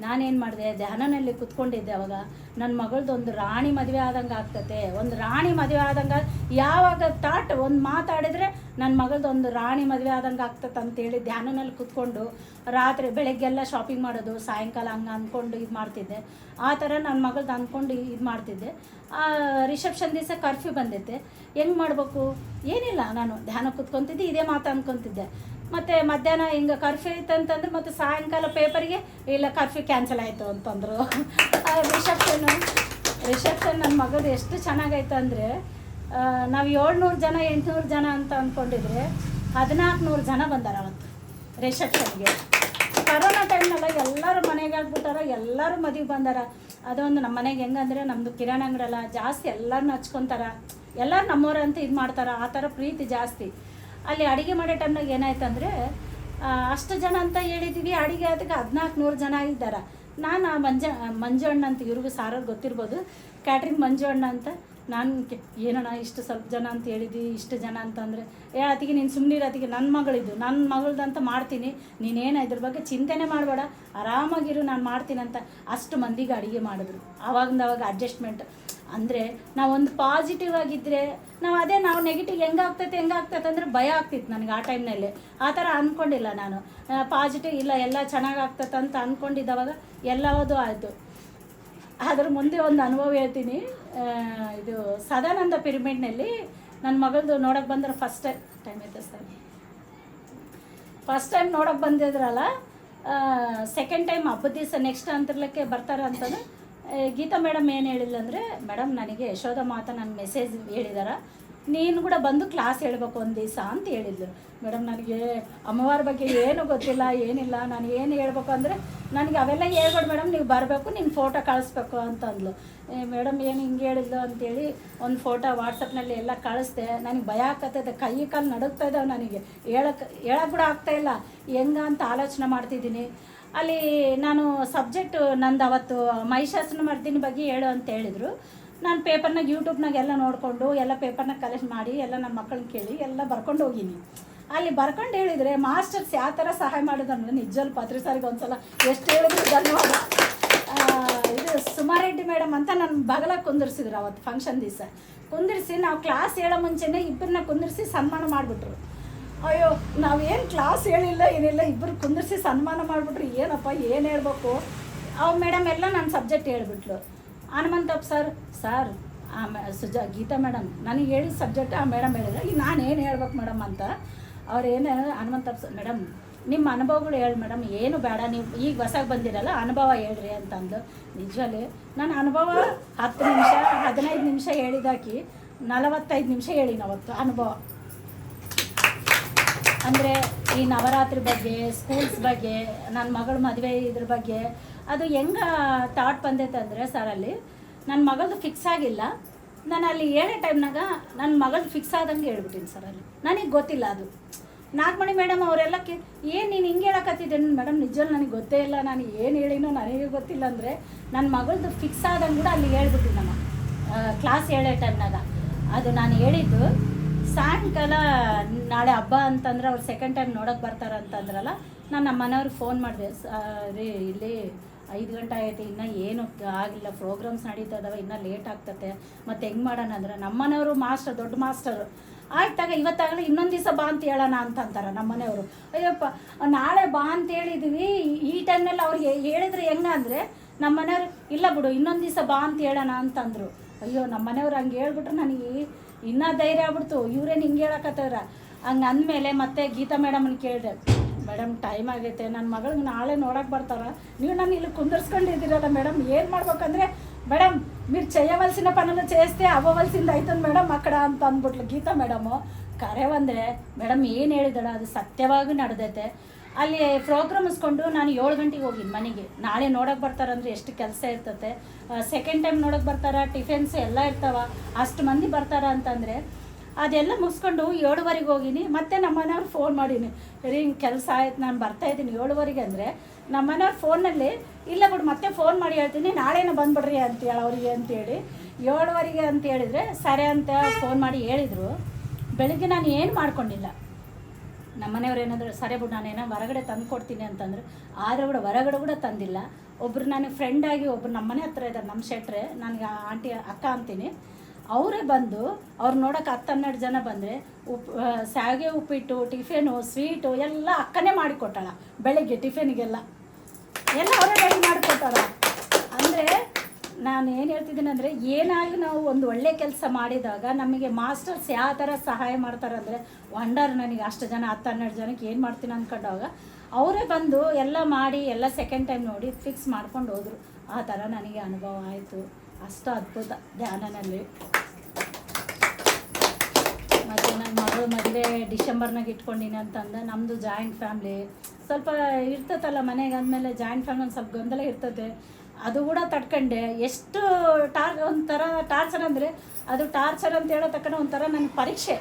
ನಾನೇನು ಮಾಡಿದೆ, ಧ್ಯಾನನಲ್ಲಿ ಕುತ್ಕೊಂಡಿದ್ದೆ. ಅವಾಗ ನನ್ನ ಮಗಳದ್ದು ಒಂದು ರಾಣಿ ಮದುವೆ ಆದಂಗೆ ಆಗ್ತತೆ. ಒಂದು ರಾಣಿ ಮದುವೆ ಆದಂಗೆ ಯಾವಾಗ ಒಂದು ಮಾತಾಡಿದರೆ ನನ್ನ ಮಗಳದ್ದು ಒಂದು ರಾಣಿ ಮದುವೆ ಆದಂಗೆ ಆಗ್ತದೆ ಅಂತೇಳಿ ಧ್ಯಾನನಲ್ಲಿ ಕುತ್ಕೊಂಡು ರಾತ್ರಿ ಬೆಳಗ್ಗೆಲ್ಲ ಶಾಪಿಂಗ್ ಮಾಡೋದು, ಸಾಯಂಕಾಲ ಹಂಗೆ ಅಂದ್ಕೊಂಡು ಇದು ಮಾಡ್ತಿದ್ದೆ. ಆ ಥರ ನನ್ನ ಮಗಳದ್ದು ಅಂದ್ಕೊಂಡು ಇದು ಮಾಡ್ತಿದ್ದೆ. ರಿಸೆಪ್ಷನ್ ದಿವಸ ಕರ್ಫ್ಯೂ ಬಂದೈತೆ, ಹೆಂಗೆ ಮಾಡಬೇಕು ಏನಿಲ್ಲ, ನಾನು ಧ್ಯಾನ ಕುತ್ಕೊತಿದ್ದೆ, ಇದೇ ಮಾತು ಅಂದ್ಕೊತಿದ್ದೆ. ಮತ್ತು ಮಧ್ಯಾಹ್ನ ಹಿಂಗೆ ಕರ್ಫ್ಯೂ ಇತ್ತು ಅಂತಂದ್ರೆ ಮತ್ತೆ ಸಾಯಂಕಾಲ ಪೇಪರಿಗೆ ಇಲ್ಲ ಕರ್ಫ್ಯೂ ಕ್ಯಾನ್ಸಲ್ ಆಯಿತು ಅಂತಂದರು. ರಿಸೆಪ್ಷನ್ ನನ್ನ ಮಗದು ಎಷ್ಟು ಚೆನ್ನಾಗಾಯ್ತು ಅಂದರೆ, ನಾವು 700 ಜನ 800 ಜನ ಅಂತ ಅಂದ್ಕೊಂಡಿದ್ರೆ 1400 ಜನ ಬಂದಾರ ಅವತ್ತು ರಿಸೆಪ್ಷನ್ಗೆ. ಕರೋನಾ ಟೈಮ್ನೆಲ್ಲ ಎಲ್ಲರೂ ಮನೆಗೆ ಆಗ್ಬಿಟ್ಟಾರ, ಎಲ್ಲರೂ ಮದುವೆ ಬಂದಾರ. ಅದೊಂದು ನಮ್ಮ ಮನೆಗೆ ಹೆಂಗಂದರೆ, ನಮ್ಮದು ಕಿರಾಣಿ ಅಂಗಡಿಯಲ್ಲ, ಜಾಸ್ತಿ ಎಲ್ಲರನ್ನ ಹಚ್ಕೊತಾರ, ಎಲ್ಲರೂ ನಮ್ಮವ್ರಂತ ಇದು ಮಾಡ್ತಾರೆ, ಆ ಥರ ಪ್ರೀತಿ ಜಾಸ್ತಿ. ಅಲ್ಲಿ ಅಡುಗೆ ಮಾಡೋ ಟೈಮ್ನಾಗ ಏನಾಯ್ತು ಅಂದರೆ, ಅಷ್ಟು ಜನ ಅಂತ ಹೇಳಿದ್ದೀವಿ, ಅಡುಗೆ ಅದಕ್ಕೆ 1400 ಜನ ಇದ್ದಾರೆ. ನಾನು ಮಂಜು ಅಣ್ಣ ಅಂತ, ಇವ್ರಿಗೂ ಸಾರೋರು ಗೊತ್ತಿರ್ಬೋದು, ಕ್ಯಾಟ್ರಿಂಗ್ ಮಂಜು ಅಣ್ಣ ಅಂತ, ನಾನು ಏನಣ್ಣ ಇಷ್ಟು ಸ್ವಲ್ಪ ಜನ ಅಂತ ಹೇಳಿದ್ವಿ, ಇಷ್ಟು ಜನ ಅಂತಂದರೆ ಅತಿಗೆ ನೀನು ಸುಮ್ಮನಿರತಿಗೆ ನನ್ನ ಮಗಳಿದ್ದು, ನನ್ನ ಮಗಳದಂತ ಮಾಡ್ತೀನಿ, ನೀನೇನು ಇದ್ರ ಬಗ್ಗೆ ಚಿಂತೆನೇ ಮಾಡಬೇಡ, ಆರಾಮಾಗಿರು, ನಾನು ಮಾಡ್ತೀನಿ ಅಂತ ಅಷ್ಟು ಮಂದಿಗೆ ಅಡುಗೆ ಮಾಡಿದ್ರು. ಆವಾಗಿಂದವಾಗ ಅಡ್ಜಸ್ಟ್ಮೆಂಟ್ ಅಂದರೆ ನಾವೊಂದು ಪಾಸಿಟಿವ್ ಆಗಿದ್ದರೆ ನಾವು ನೆಗೆಟಿವ್ ಹೆಂಗಾಗ್ತೈತೆ ಅಂದರೆ ಭಯ ಆಗ್ತಿತ್ತು ನನಗೆ ಆ ಟೈಮ್ನಲ್ಲಿ. ಆ ಥರ ಅಂದ್ಕೊಂಡಿಲ್ಲ ನಾನು. ಪಾಸಿಟಿವ್ ಇಲ್ಲ, ಎಲ್ಲ ಚೆನ್ನಾಗಿ ಆಗ್ತೈತೆ ಅಂತ ಅಂದ್ಕೊಂಡಿದ್ದವಾಗ ಎಲ್ಲವೂ ಆಯಿತು. ಅದ್ರ ಮುಂದೆ ಒಂದು ಅನುಭವ ಹೇಳ್ತೀನಿ. ಇದು ಸದಾನಂದ ಪಿರಮಿಡ್ನಲ್ಲಿ ನನ್ನ ಮಗಳದು ನೋಡೋಕೆ ಬಂದ್ರೆ ಫಸ್ಟ್ ಟೈಮ್ ಐತೆ ಸರ್, ಫಸ್ಟ್ ಟೈಮ್ ನೋಡೋಕೆ ಬಂದಿದ್ರಲ್ಲ, ಸೆಕೆಂಡ್ ಟೈಮ್ ಹಬ್ಬದ ದಿವಸ ನೆಕ್ಸ್ಟ್ ಅಂತಿರ್ಲಿಕ್ಕೆ ಬರ್ತಾರೆ ಅಂತಂದ್ರೆ ಗೀತಾ ಮೇಡಮ್ ಏನು ಹೇಳಿಲ್ಲ ಅಂದರೆ, ಮೇಡಮ್ ನನಗೆ ಯಶೋಧ ಮಾತಾ ನನ್ನ ಮೆಸೇಜ್ ಹೇಳಿದಾರ, ನೀನು ಕೂಡ ಬಂದು ಕ್ಲಾಸ್ ಹೇಳ್ಬೇಕು ಒಂದು ದಿವಸ ಅಂತ ಹೇಳಿದ್ಲು. ಮೇಡಮ್ ನನಗೆ ಅಮ್ಮವಾರ ಬಗ್ಗೆ ಏನು ಗೊತ್ತಿಲ್ಲ, ಏನಿಲ್ಲ, ನಾನು ಏನು ಹೇಳ್ಬೇಕು ಅಂದರೆ ನನಗೆ ಅವೆಲ್ಲ ಹೇಳ್ಬೇಡಿ ಮೇಡಮ್, ನೀವು ಬರಬೇಕು, ನಿಮ್ಮ ಫೋಟೋ ಕಳಿಸ್ಬೇಕು ಅಂತಂದ್ಲು. ಮೇಡಮ್ ಏನು ಹಿಂಗೆ ಹೇಳಿದ್ಲು ಅಂತೇಳಿ ಒಂದು ಫೋಟೋ ವಾಟ್ಸಪ್ನಲ್ಲಿ ಎಲ್ಲ ಕಳಿಸ್ದೆ. ನನಗೆ ಭಯ ಆಗ್ತದೆ, ಕೈ ಕಾಲು ನಡುಗ್ತಾ ಇದ್ದಾವೆ, ನನಗೆ ಹೇಳಕ್ಕೆ ಕೂಡ ಆಗ್ತಾಯಿಲ್ಲ ಹೆಂಗ ಅಂತ ಆಲೋಚನೆ ಮಾಡ್ತಿದ್ದೀನಿ. ಅಲ್ಲಿ ನಾನು ಸಬ್ಜೆಕ್ಟು ನಂದು ಅವತ್ತು ಮಹಿಷಾಸುರ ಮರ್ದಿನಿ ಬಗ್ಗೆ ಹೇಳು ಅಂತ ಹೇಳಿದರು. ನಾನು ಪೇಪರ್ನಾಗ ಯೂಟ್ಯೂಬ್ನಾಗ ಎಲ್ಲ ನೋಡಿಕೊಂಡು ಎಲ್ಲ ಪೇಪರ್ನಾಗ ಕಲೆಕ್ಟ್ ಮಾಡಿ ಎಲ್ಲ ನಮ್ಮ ಮಕ್ಕಳನ್ನ ಕೇಳಿ ಎಲ್ಲ ಬರ್ಕೊಂಡು ಹೋಗೀನಿ. ಅಲ್ಲಿ ಬರ್ಕೊಂಡು ಹೇಳಿದರೆ ಮಾಸ್ಟರ್ಸ್ ಯಾವ ಥರ ಸಹಾಯ ಮಾಡಿದ್ರು ನಿಜವಲ್ಲಿ ಪತ್ರಿ ಸಾರಿಗೆ ಒಂದು ಸಲ ಎಷ್ಟು ಹೇಳಿದ್ರು ಧನ್ಯವಾದ. ಇದು ಸುಮಾರೆಡ್ಡಿ ಮೇಡಮ್ ಅಂತ ನನ್ನ ಬಗಲಾಗ ಕುಂದಿರ್ಸಿದ್ರು ಅವತ್ತು ಫಂಕ್ಷನ್ ದಿವಸ. ಕುಂದಿರಿಸಿ ನಾವು ಕ್ಲಾಸ್ ಹೇಳೋ ಮುಂಚೆನೇ ಇಬ್ಬರನ್ನ ಕುಂದಿರಿಸಿ ಸನ್ಮಾನ ಮಾಡಿಬಿಟ್ರು. ಅಯ್ಯೋ ನಾವೇನು ಕ್ಲಾಸ್ ಹೇಳಿಲ್ಲ ಏನಿಲ್ಲ, ಇಬ್ಬರು ಕುಂದಿರಿಸಿ ಸನ್ಮಾನ ಮಾಡಿಬಿಟ್ರು. ಏನಪ್ಪ ಏನು ಹೇಳ್ಬೇಕು, ಅವು ಮೇಡಮ್ ಎಲ್ಲ ನನ್ನ ಸಬ್ಜೆಕ್ಟ್ ಹೇಳ್ಬಿಟ್ಲು. ಹನುಮಂತಪ್ಪ ಸರ್ ಗೀತಾ ಮೇಡಮ್ ನನಗೆ ಹೇಳಿದ ಸಬ್ಜೆಕ್ಟ್ ಆ ಮೇಡಮ್ ಹೇಳಿದ್ರೆ, ಈಗ ನಾನು ಏನು ಹೇಳ್ಬೇಕು ಮೇಡಮ್ ಅಂತ. ಅವ್ರೇನು ಹನುಮಂತಪ್ಪ ಮೇಡಮ್ ನಿಮ್ಮ ಅನುಭವಗಳು ಹೇಳಿ ಮೇಡಮ್, ಏನು ಬೇಡ, ನೀವು ಈಗ ಹೊಸಾಗಿ ಬಂದಿರಲ್ಲ ಅನುಭವ ಹೇಳ್ರಿ ಅಂತಂದು. ನಿಜವಲ್ಲಿ ನನ್ನ ಅನುಭವ 10 ನಿಮಿಷ 15 ನಿಮಿಷ ಹೇಳಿದಾಕಿ 45 ನಿಮಿಷ ಹೇಳಿನ ಅವತ್ತು ಅನುಭವ. ಅಂದರೆ ಈ ನವರಾತ್ರಿ ಬಗ್ಗೆ, ಸ್ಕೂಲ್ಸ್ ಬಗ್ಗೆ, ನನ್ನ ಮಗಳ ಮದುವೆ ಇದ್ರ ಬಗ್ಗೆ ಅದು ಹೆಂಗೆ ಥಾಟ್ ಬಂದೈತೆ ಅಂದರೆ ಸರ್, ಅಲ್ಲಿ ನನ್ನ ಮಗಳದು ಫಿಕ್ಸ್ ಆಗಿಲ್ಲ. ನಾನು ಅಲ್ಲಿ ಹೇಳೋ ಟೈಮ್ನಾಗ ನನ್ನ ಮಗಳದು ಫಿಕ್ಸ್ ಆದಂಗೆ ಹೇಳ್ಬಿಟ್ಟಿನಿ ಸರ್. ಅಲ್ಲಿ ನನಗೆ ಗೊತ್ತಿಲ್ಲ ಅದು. ನಾಗಮಣಿ ಮೇಡಮ್ ಅವರೆಲ್ಲ ಏನು ನೀನು ಹಿಂಗೆ ಹೇಳಕತ್ತಿದ್ದೇನೆ ಮೇಡಮ್, ನಿಜವಲ್ಲಿ ನನಗೆ ಗೊತ್ತೇ ಇಲ್ಲ, ನಾನು ಏನು ಹೇಳಿನೋ ನನಗೆ ಗೊತ್ತಿಲ್ಲ ಅಂದರೆ ನನ್ನ ಮಗಳದು ಫಿಕ್ಸ್ ಆದಂಗೆ ಕೂಡ ಅಲ್ಲಿ ಹೇಳ್ಬಿಟ್ಟಿನಿ ನಾನು ಕ್ಲಾಸ್ ಹೇಳೋ ಟೈಮ್ನಾಗ. ಅದು ನಾನು ಹೇಳಿದ್ದು ಸಾಯಂಕಾಲ ನಾಳೆ ಹಬ್ಬ ಅಂತಂದ್ರೆ ಅವ್ರು ಸೆಕೆಂಡ್ ಟೈಮ್ ನೋಡೋಕೆ ಬರ್ತಾರೆ ಅಂತಂದ್ರಲ್ಲ, ನಾನು ನಮ್ಮ ಮನೆಯವ್ರಿಗೆ ಫೋನ್ ಮಾಡಿದೆ. ರೀ ಇಲ್ಲಿ 5 ಗಂಟೆ ಆಗೈತೆ, ಇನ್ನೂ ಏನು ಆಗಿಲ್ಲ, ಪ್ರೋಗ್ರಾಮ್ಸ್ ನಡೀತಾ ಇದ್ದಾವೆ, ಇನ್ನೂ ಲೇಟ್ ಆಗ್ತತೆ, ಮತ್ತು ಹೆಂಗೆ ಮಾಡೋಣ ಅಂದ್ರೆ ನಮ್ಮ ಮನೆಯವರು ಮಾಸ್ಟರ್, ದೊಡ್ಡ ಮಾಸ್ಟರು, ಆಯ್ತಾಗ ಇವತ್ತಾಗಲಿ ಇನ್ನೊಂದು ದಿವಸ ಬಾ ಅಂತ ಹೇಳೋಣ ಅಂತಂತಾರೆ ನಮ್ಮ ಮನೆಯವರು. ಅಯ್ಯಪ್ಪ ನಾಳೆ ಬಾ ಅಂತ ಹೇಳಿದ್ವಿ, ಈ ಟೈಮ್ನಲ್ಲಿ ಅವ್ರಿಗೆ ಹೇಳಿದ್ರೆ ಹೆಂಗೆ ಅಂದರೆ ನಮ್ಮ ಮನೆಯವ್ರು ಇಲ್ಲ ಬಿಡು ಇನ್ನೊಂದು ದಿವಸ ಬಾ ಅಂತ ಹೇಳೋಣ ಅಂತಂದರು. ಅಯ್ಯೋ ನಮ್ಮ ಮನೆಯವ್ರು ಹಂಗೆ ಹೇಳ್ಬಿಟ್ರೆ ನನಗೆ ಇನ್ನೂ ಧೈರ್ಯ ಆಗ್ಬಿಡ್ತು, ಇವ್ರೇನು ಹಿಂಗೆ ಹೇಳಕತ್ತವ್ರ. ಹಂಗೆ ಅಂದಮೇಲೆ ಮತ್ತೆ ಗೀತಾ ಮೇಡಮನ್ನ ಕೇಳಿದೆ, ಮೇಡಮ್ ಟೈಮ್ ಆಗೈತೆ, ನನ್ನ ಮಗಳಿಗೆ ನಾಳೆ ನೋಡೋಕೆ ಬರ್ತಾರೆ, ನೀವು ನಾನು ಇಲ್ಲಿ ಕುಂದರ್ಸ್ಕೊಂಡಿದ್ದೀರಲ್ಲ ಮೇಡಮ್, ಏನು ಮಾಡ್ಬೇಕಂದ್ರೆ ಮೇಡಮ್ మీరు చేయవలసిన పనులు చేస్తే అవ్వవలసింది అవుతుంది మేడం అక్కడ ಅಂತ ಅಂದ್ಬಿಟ್ಲು ಗೀತಾ ಮೇಡಮು. ಕರೆ ಬಂದರೆ ಮೇಡಮ್ ಏನು ಹೇಳಿದಳ ಅದು ಸತ್ಯವಾಗಿ ನಡೆದೈತೆ. ಅಲ್ಲಿ ಪ್ರೋಗ್ರಾಮ್ ಇಸ್ಕೊಂಡು ನಾನು 7 ಗಂಟೆಗೆ ಹೋಗಿದ್ದು ಮನೆಗೆ. ನಾಳೆ ನೋಡೋಕೆ ಬರ್ತಾರಂದ್ರೆ ಎಷ್ಟು ಕೆಲಸ ಇರ್ತತೆ, ಸೆಕೆಂಡ್ ಟೈಮ್ ನೋಡೋಕೆ ಬರ್ತಾರ, ಟಿಫಿನ್ಸ್ ಎಲ್ಲ ಇರ್ತಾವ, ಅಷ್ಟು ಮಂದಿ ಬರ್ತಾರ ಅಂತಂದರೆ ಅದೆಲ್ಲ ಮುಗಿಸ್ಕೊಂಡು 7:15 ಹೋಗಿನಿ. ಮತ್ತೆ ನಮ್ಮ ಮನೆಯವ್ರು ಫೋನ್ ಮಾಡೀನಿ, ರೀ ಹಿಂಗೆ ಕೆಲಸ ಆಯ್ತು ನಾನು ಬರ್ತಾಯಿದ್ದೀನಿ 7:15 ಅಂದರೆ ನಮ್ಮ ಮನೆಯವ್ರ ಫೋನಲ್ಲಿ ಇಲ್ಲ ಬಿಡು ಮತ್ತೆ ಫೋನ್ ಮಾಡಿ ಹೇಳ್ತೀನಿ ನಾಳೆನೇ ಬಂದುಬಿಡ್ರಿ ಅಂತೇಳಿ ಅವ್ರಿಗೆ ಅಂತೇಳಿ 7:15 ಅಂತ ಹೇಳಿದರೆ ಸರಿ ಅಂತ ಫೋನ್ ಮಾಡಿ ಹೇಳಿದರು. ಬೆಳಿಗ್ಗೆ ನಾನು ಏನು ಮಾಡ್ಕೊಂಡಿಲ್ಲ. ನಮ್ಮ ಮನೆಯವ್ರು ಏನಾದರೂ ಸರಿ ಬಿಡು ನಾನೇನೋ ಹೊರಗಡೆ ತಂದು ಕೊಡ್ತೀನಿ ಅಂತಂದ್ರೆ, ಆದರೆ ಕೂಡ ಹೊರಗಡೆ ಕೂಡ ತಂದಿಲ್ಲ. ಒಬ್ಬರು ನನಗೆ ಫ್ರೆಂಡಾಗಿ ಒಬ್ಬರು ನಮ್ಮ ಮನೆ ಹತ್ರ ಇದ್ದಾರೆ, ನಮ್ಮ ಶೆಟ್ರೆ, ನನಗೆ ಆಂಟಿ ಅಕ್ಕ ಅಂತೀನಿ, ಅವರೇ ಬಂದು ಅವ್ರು ನೋಡೋಕೆ 10-12 ಜನ ಬಂದರೆ ಶಾವಿಗೆ ಉಪ್ಪಿಟ್ಟು, ಟಿಫಿನು, ಸ್ವೀಟು ಎಲ್ಲ ಅಕ್ಕನೇ ಮಾಡಿಕೊಟ್ಟಾಳ. ಬೆಳಗ್ಗೆ ಟಿಫಿನ್ಗೆಲ್ಲ ಎಲ್ಲ ಅವರೇ ರೆಡಿ ಮಾಡಿಕೊಟ್ಟಾಳ. ಅಂದರೆ ನಾನು ಏನು ಹೇಳ್ತಿದ್ದೀನಿ ಅಂದರೆ, ಏನಾಗಿ ನಾವು ಒಂದು ಒಳ್ಳೆ ಕೆಲಸ ಮಾಡಿದಾಗ ನಮಗೆ ಮಾಸ್ಟರ್ಸ್ ಯಾವ ಥರ ಸಹಾಯ ಮಾಡ್ತಾರೆ ಅಂದರೆ ವಂಡರ್. ನನಗೆ ಅಷ್ಟು ಜನ 10-12 ಜನಕ್ಕೆ ಏನು ಮಾಡ್ತೀನಿ ಅಂದ್ಕೊಂಡಾಗ ಅವರೇ ಬಂದು ಎಲ್ಲ ಮಾಡಿ ಎಲ್ಲ ಸೆಕೆಂಡ್ ಟೈಮ್ ನೋಡಿ ಫಿಕ್ಸ್ ಮಾಡ್ಕೊಂಡು ಹೋದರು. ಆ ಥರ ನನಗೆ ಅನುಭವ ಆಯಿತು. ಅಷ್ಟು ಅದ್ಭುತ ಧ್ಯಾನನಲ್ಲಿ. ಮತ್ತು ನನ್ನ ಮಗಳು ಮದುವೆ ಡಿಸೆಂಬರ್ನಾಗ ಇಟ್ಕೊಂಡಿನಿ ಅಂತಂದು ನಮ್ಮದು ಜಾಯಿಂಟ್ ಫ್ಯಾಮ್ಲಿ ಸ್ವಲ್ಪ ಇರ್ತೈತಲ್ಲ ಮನೆಗೆ ಅಂದಮೇಲೆ ಜಾಯಿಂಟ್ ಫ್ಯಾಮ್ಲಿ ಒಂದು ಸ್ವಲ್ಪ ಗೊಂದಲ ಇರ್ತದೆ. ಅದು ಕೂಡ ತಡ್ಕೊಂಡೆ. ಎಷ್ಟು ಒಂಥರ ಟಾರ್ಚರ್ ಅಂದರೆ ಅದು ಟಾರ್ಚರ್ ಅಂತ ಹೇಳೋ ತಕ್ಕನ ಒಂಥರ ನನ್ನ ಪರೀಕ್ಷೆ.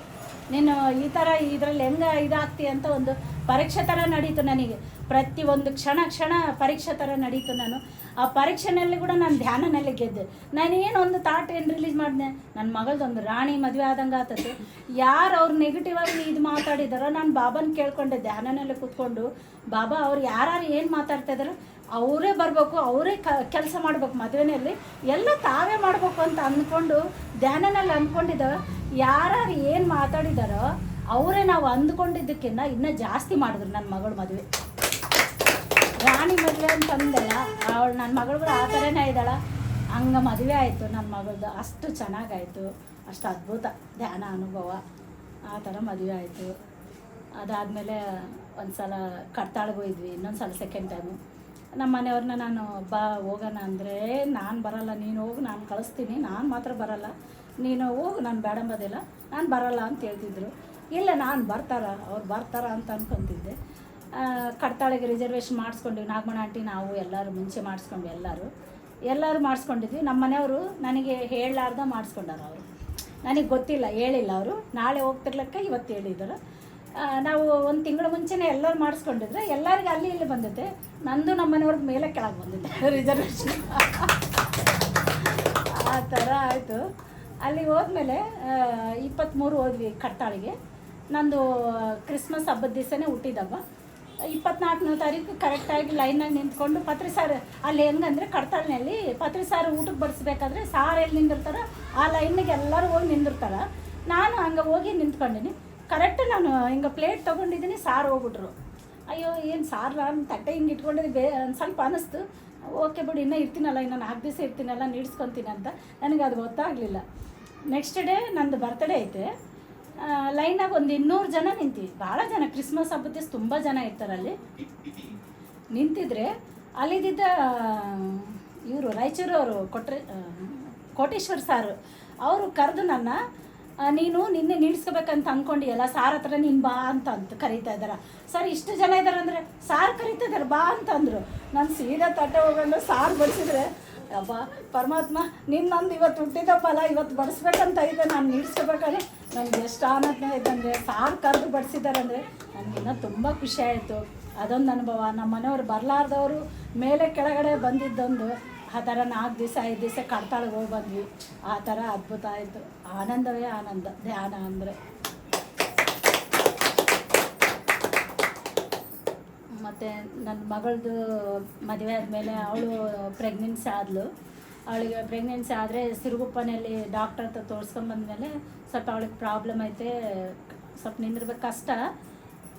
ನೀನು ಈ ಥರ ಇದರಲ್ಲಿ ಹೆಂಗೆ ಇದಾಗ್ತಿ ಅಂತ ಒಂದು ಪರೀಕ್ಷೆ ಥರ ನಡೀತು ನನಗೆ. ಪ್ರತಿಯೊಂದು ಕ್ಷಣ ಪರೀಕ್ಷೆ ಥರ ನಡೀತು. ನಾನು ಆ ಪರೀಕ್ಷೆನಲ್ಲಿ ಕೂಡ ನಾನು ಧ್ಯಾನನಲ್ಲಿ ಗೆದ್ದೆ. ನಾನೇನು ಒಂದು ಥಾಟ್ ಏನು ರಿಲೀಸ್ ಮಾಡಿದೆ, ನನ್ನ ಮಗಳದೊಂದು ರಾಣಿ ಮದುವೆ ಆದಂಗೆ ಆತದೆ. ಯಾರು ಅವ್ರು ನೆಗೆಟಿವ್ ಆಗಿ ಇದು ಮಾತಾಡಿದಾರೋ ನಾನು ಬಾಬನ ಕೇಳ್ಕೊಂಡೆ ಧ್ಯಾನನಲ್ಲಿ ಕೂತ್ಕೊಂಡು, ಬಾಬಾ ಅವ್ರು ಯಾರು ಏನು ಮಾತಾಡ್ತಾ ಇದ್ದಾರೋ ಅವರೇ ಬರಬೇಕು, ಅವರೇ ಕೆಲಸ ಮಾಡ್ಬೇಕು, ಮದುವೆಯಲ್ಲಿ ಎಲ್ಲ ತಾವೇ ಮಾಡಬೇಕು ಅಂತ ಅಂದ್ಕೊಂಡು ಧ್ಯಾನನಲ್ಲಿ ಅಂದ್ಕೊಂಡಿದ್ದಾವೆ. ಯಾರು ಏನು ಮಾತಾಡಿದಾರೋ ಅವರೇ ನಾವು ಅಂದ್ಕೊಂಡಿದ್ದಕ್ಕಿಂತ ಇನ್ನೂ ಜಾಸ್ತಿ ಮಾಡಿದ್ರು ನನ್ನ ಮಗಳು ಮದುವೆ. ರಾಣಿ ಮದುವೆ ಅಂತಂದಲ್ಲ ಅವಳು, ನನ್ನ ಮಗಳು ಕೂಡ ಆ ಥರನೇ ಇದ್ದಾಳೆ. ಹಂಗೆ ಮದುವೆ ಆಯಿತು ನನ್ನ ಮಗಳದ್ದು. ಅಷ್ಟು ಚೆನ್ನಾಗಾಯಿತು, ಅಷ್ಟು ಅದ್ಭುತ ಧ್ಯಾನ ಅನುಭವ. ಆ ಥರ ಮದುವೆ ಆಯಿತು. ಅದಾದಮೇಲೆ ಒಂದು ಸಲ ಕಡ್ತಾಳಿಗೆ ಹೋಗಿದ್ವಿ, ಇನ್ನೊಂದು ಸಲ ಸೆಕೆಂಡ್ ಟೈಮು. ನಮ್ಮ ಮನೆಯವ್ರನ್ನ ನಾನು ಹೋಗೋಣ ಅಂದರೆ, ನಾನು ಬರೋಲ್ಲ, ನೀನು ಹೋಗು, ನಾನು ಕಳಿಸ್ತೀನಿ, ನಾನು ಮಾತ್ರ ಬರೋಲ್ಲ, ನೀನು ಹೋಗು, ನಾನು ಬೇಡಂಬೋದಿಲ್ಲ, ನಾನು ಬರೋಲ್ಲ ಅಂತ ಹೇಳ್ತಿದ್ರು. ಇಲ್ಲ ನಾನು ಅವ್ರು ಬರ್ತಾರ ಅಂತ ಅಂದ್ಕೊತಿದ್ದೆ. ಕಡ್ತಾಳಿಗೆ ರಿಸರ್ವೇಷನ್ ಮಾಡಿಸ್ಕೊಂಡ್ವಿ, ನಾಗಮಣ ಆಂಟಿ ನಾವು ಎಲ್ಲರೂ ಮುಂಚೆ ಮಾಡಿಸ್ಕೊಂಡ್ವಿ, ಎಲ್ಲರೂ ಮಾಡಿಸ್ಕೊಂಡಿದ್ವಿ. ನಮ್ಮ ಮನೆಯವರು ನನಗೆ ಹೇಳಲಾರ್ದ ಮಾಡಿಸ್ಕೊಂಡಾರ. ಅವರು ನನಗೆ ಗೊತ್ತಿಲ್ಲ, ಹೇಳಿಲ್ಲ ಅವರು. ನಾಳೆ ಹೋಗ್ತಿರ್ಲಕ್ಕ ಇವತ್ತು ಹೇಳಿದ್ರು. ನಾವು ಒಂದು ತಿಂಗಳ ಮುಂಚೆನೇ ಎಲ್ಲರೂ ಮಾಡಿಸ್ಕೊಂಡಿದ್ರೆ ಎಲ್ಲರಿಗೆ ಅಲ್ಲಿ ಇಲ್ಲಿ ಬಂದಿದ್ದೆ. ನಂದು ನಮ್ಮ ಮನೆಯವ್ರಿಗೆ ಮೇಲೆ ಕೆಳಗೆ ಬಂದಿದ್ದೆ ರಿಸರ್ವೇಷನ್. ಆ ಥರ ಆಯಿತು. ಅಲ್ಲಿಗೆ ಹೋದ್ಮೇಲೆ 23 ಹೋದ್ವಿ ಕಡ್ತಾಳಿಗೆ. ನಂದು ಕ್ರಿಸ್ಮಸ್ ಹಬ್ಬದ ದಿವಸನೇ ಹುಟ್ಟಿದಬ್ಬ. 24ನೇ ತಾರೀಕು ಕರೆಕ್ಟಾಗಿ ಲೈನಲ್ಲಿ ನಿಂತ್ಕೊಂಡು ಪತ್ರಿ ಸಾರು, ಅಲ್ಲಿ ಹೆಂಗಂದರೆ ಕಡ್ತಾಳಿನಲ್ಲಿ ಪತ್ರಿ ಸಾರು ಊಟಕ್ಕೆ ಬಡಿಸ್ಬೇಕಾದ್ರೆ ಸಾರು ಎಲ್ಲಿ ನಿಂದಿರ್ತಾರೋ ಆ ಲೈನಿಗೆ ಎಲ್ಲರೂ ಹೋಗಿ ನಿಂದಿರ್ತಾರೆ. ನಾನು ಹಂಗೆ ಹೋಗಿ ನಿಂತ್ಕೊಂಡಿನಿ. ಕರೆಕ್ಟ್ ನಾನು ಹಿಂಗೆ ಪ್ಲೇಟ್ ತೊಗೊಂಡಿದ್ದೀನಿ, ಸಾರು ಹೋಗ್ಬಿಟ್ರು. ಅಯ್ಯೋ ಏನು ಸಾರು ನಾನು ತಟ್ಟೆ ಹಿಂಗೆ ಇಟ್ಕೊಂಡಿದ್ದೆ, ಒಂದು ಸ್ವಲ್ಪ ಅನ್ನಿಸ್ತು. ಓಕೆ ಬಿಡಿ, ಇನ್ನೂ ಇರ್ತೀನಲ್ಲ, ಇನ್ನು 4 ದಿವಸ ಇರ್ತೀನಲ್ಲ, ನೀಡ್ಸ್ಕೊತೀನಿ ಅಂತ. ನನಗೆ ಅದು ಗೊತ್ತಾಗಲಿಲ್ಲ. ನೆಕ್ಸ್ಟ್ ಡೇ ನಂದು ಬರ್ತಡೇ ಐತೆ. ಲೈನಾಗ ಒಂದು 200 ಜನ ನಿಂತೀವಿ. ಭಾಳ ಜನ, ಕ್ರಿಸ್ಮಸ್ ಹಬ್ಬದ ದಿವಸ ತುಂಬ ಜನ ಇರ್ತಾರಲ್ಲಿ. ನಿಂತಿದ್ರೆ ಅಲ್ಲಿದ್ದ ಇವರು ರಾಯಚೂರವರು ಕೋಟೇಶ್ವರ್ ಸಾರು ಅವರು ಕರೆದು ನನ್ನ, ನೀನು ನಿನ್ನೆ ನೀಡ್ಸ್ಕೋಬೇಕಂತ ಅಂದ್ಕೊಂಡಿಯಲ್ಲ, ಸಾರ್ ಹತ್ರ ನೀನು ಬಾ ಅಂತ ಕರೀತಾ ಇದ್ದಾರೆ. ಸರ್ ಇಷ್ಟು ಜನ ಇದ್ದಾರೆ ಅಂದರೆ ಸಾರು ಕರೀತಾ ಇದ್ದಾರೆ ಬಾ ಅಂತಂದರು. ನಾನು ಸೀದಾ ತಟ್ಟೆ ಹೋಗೊಂಡು ಸಾರು ಬಡಿಸಿದ್ರೆ, ಅಬ್ಬ ಪರಮಾತ್ಮ ನಿನ್ನೊಂದು ಇವತ್ತು ಹುಟ್ಟಿದಪ್ಪಲ್ಲ, ಇವತ್ತು ಬಡಿಸ್ಬೇಕಂತ ಐತೆ, ನಾನು ನೀಡ್ಸ್ಕೋಬೇಕಾದ್ರೆ ನನಗೆ ಎಷ್ಟು ಆನಂದ ಆಯ್ತಂದರೆ, ಸಾರು ಕರೆದು ಬಡಿಸಿದ್ದಾರೆ ಅಂದರೆ ನನಗಿನ್ನೂ ತುಂಬ ಖುಷಿ ಆಯಿತು. ಅದೊಂದು ಅನುಭವ. ನಮ್ಮ ಮನೆಯವ್ರು ಬರಲಾರ್ದವರು ಮೇಲೆ ಕೆಳಗಡೆ ಬಂದಿದ್ದೊಂದು. ಆ ಥರ 4 ದಿವಸ 5 ದಿವಸ ಕಡ್ತಾಳಿಗೆ ಹೋಗಿ ಬಂದ್ವಿ. ಆ ಥರ ಅದ್ಭುತ ಆಯಿತು. ಆನಂದವೇ ಆನಂದ ಧ್ಯಾನ ಅಂದರೆ. ಮತ್ತು ನನ್ನ ಮಗಳದು ಮದುವೆ ಆದಮೇಲೆ ಅವಳು ಪ್ರೆಗ್ನೆನ್ಸಿ ಆದಳು. ಅವಳಿಗೆ ಪ್ರೆಗ್ನೆನ್ಸಿ ಆದರೆ ಸಿರುಗುಪ್ಪನಲ್ಲಿ ಡಾಕ್ಟರ್ ಹತ್ರ ತೋರಿಸ್ಕೊಂಬಂದ್ಮೇಲೆ ಸ್ವಲ್ಪ ಅವಳಿಗೆ ಪ್ರಾಬ್ಲಮ್ ಐತೆ, ಸ್ವಲ್ಪ ನಿಂದಿರ್ಬೇಕು, ಕಷ್ಟ,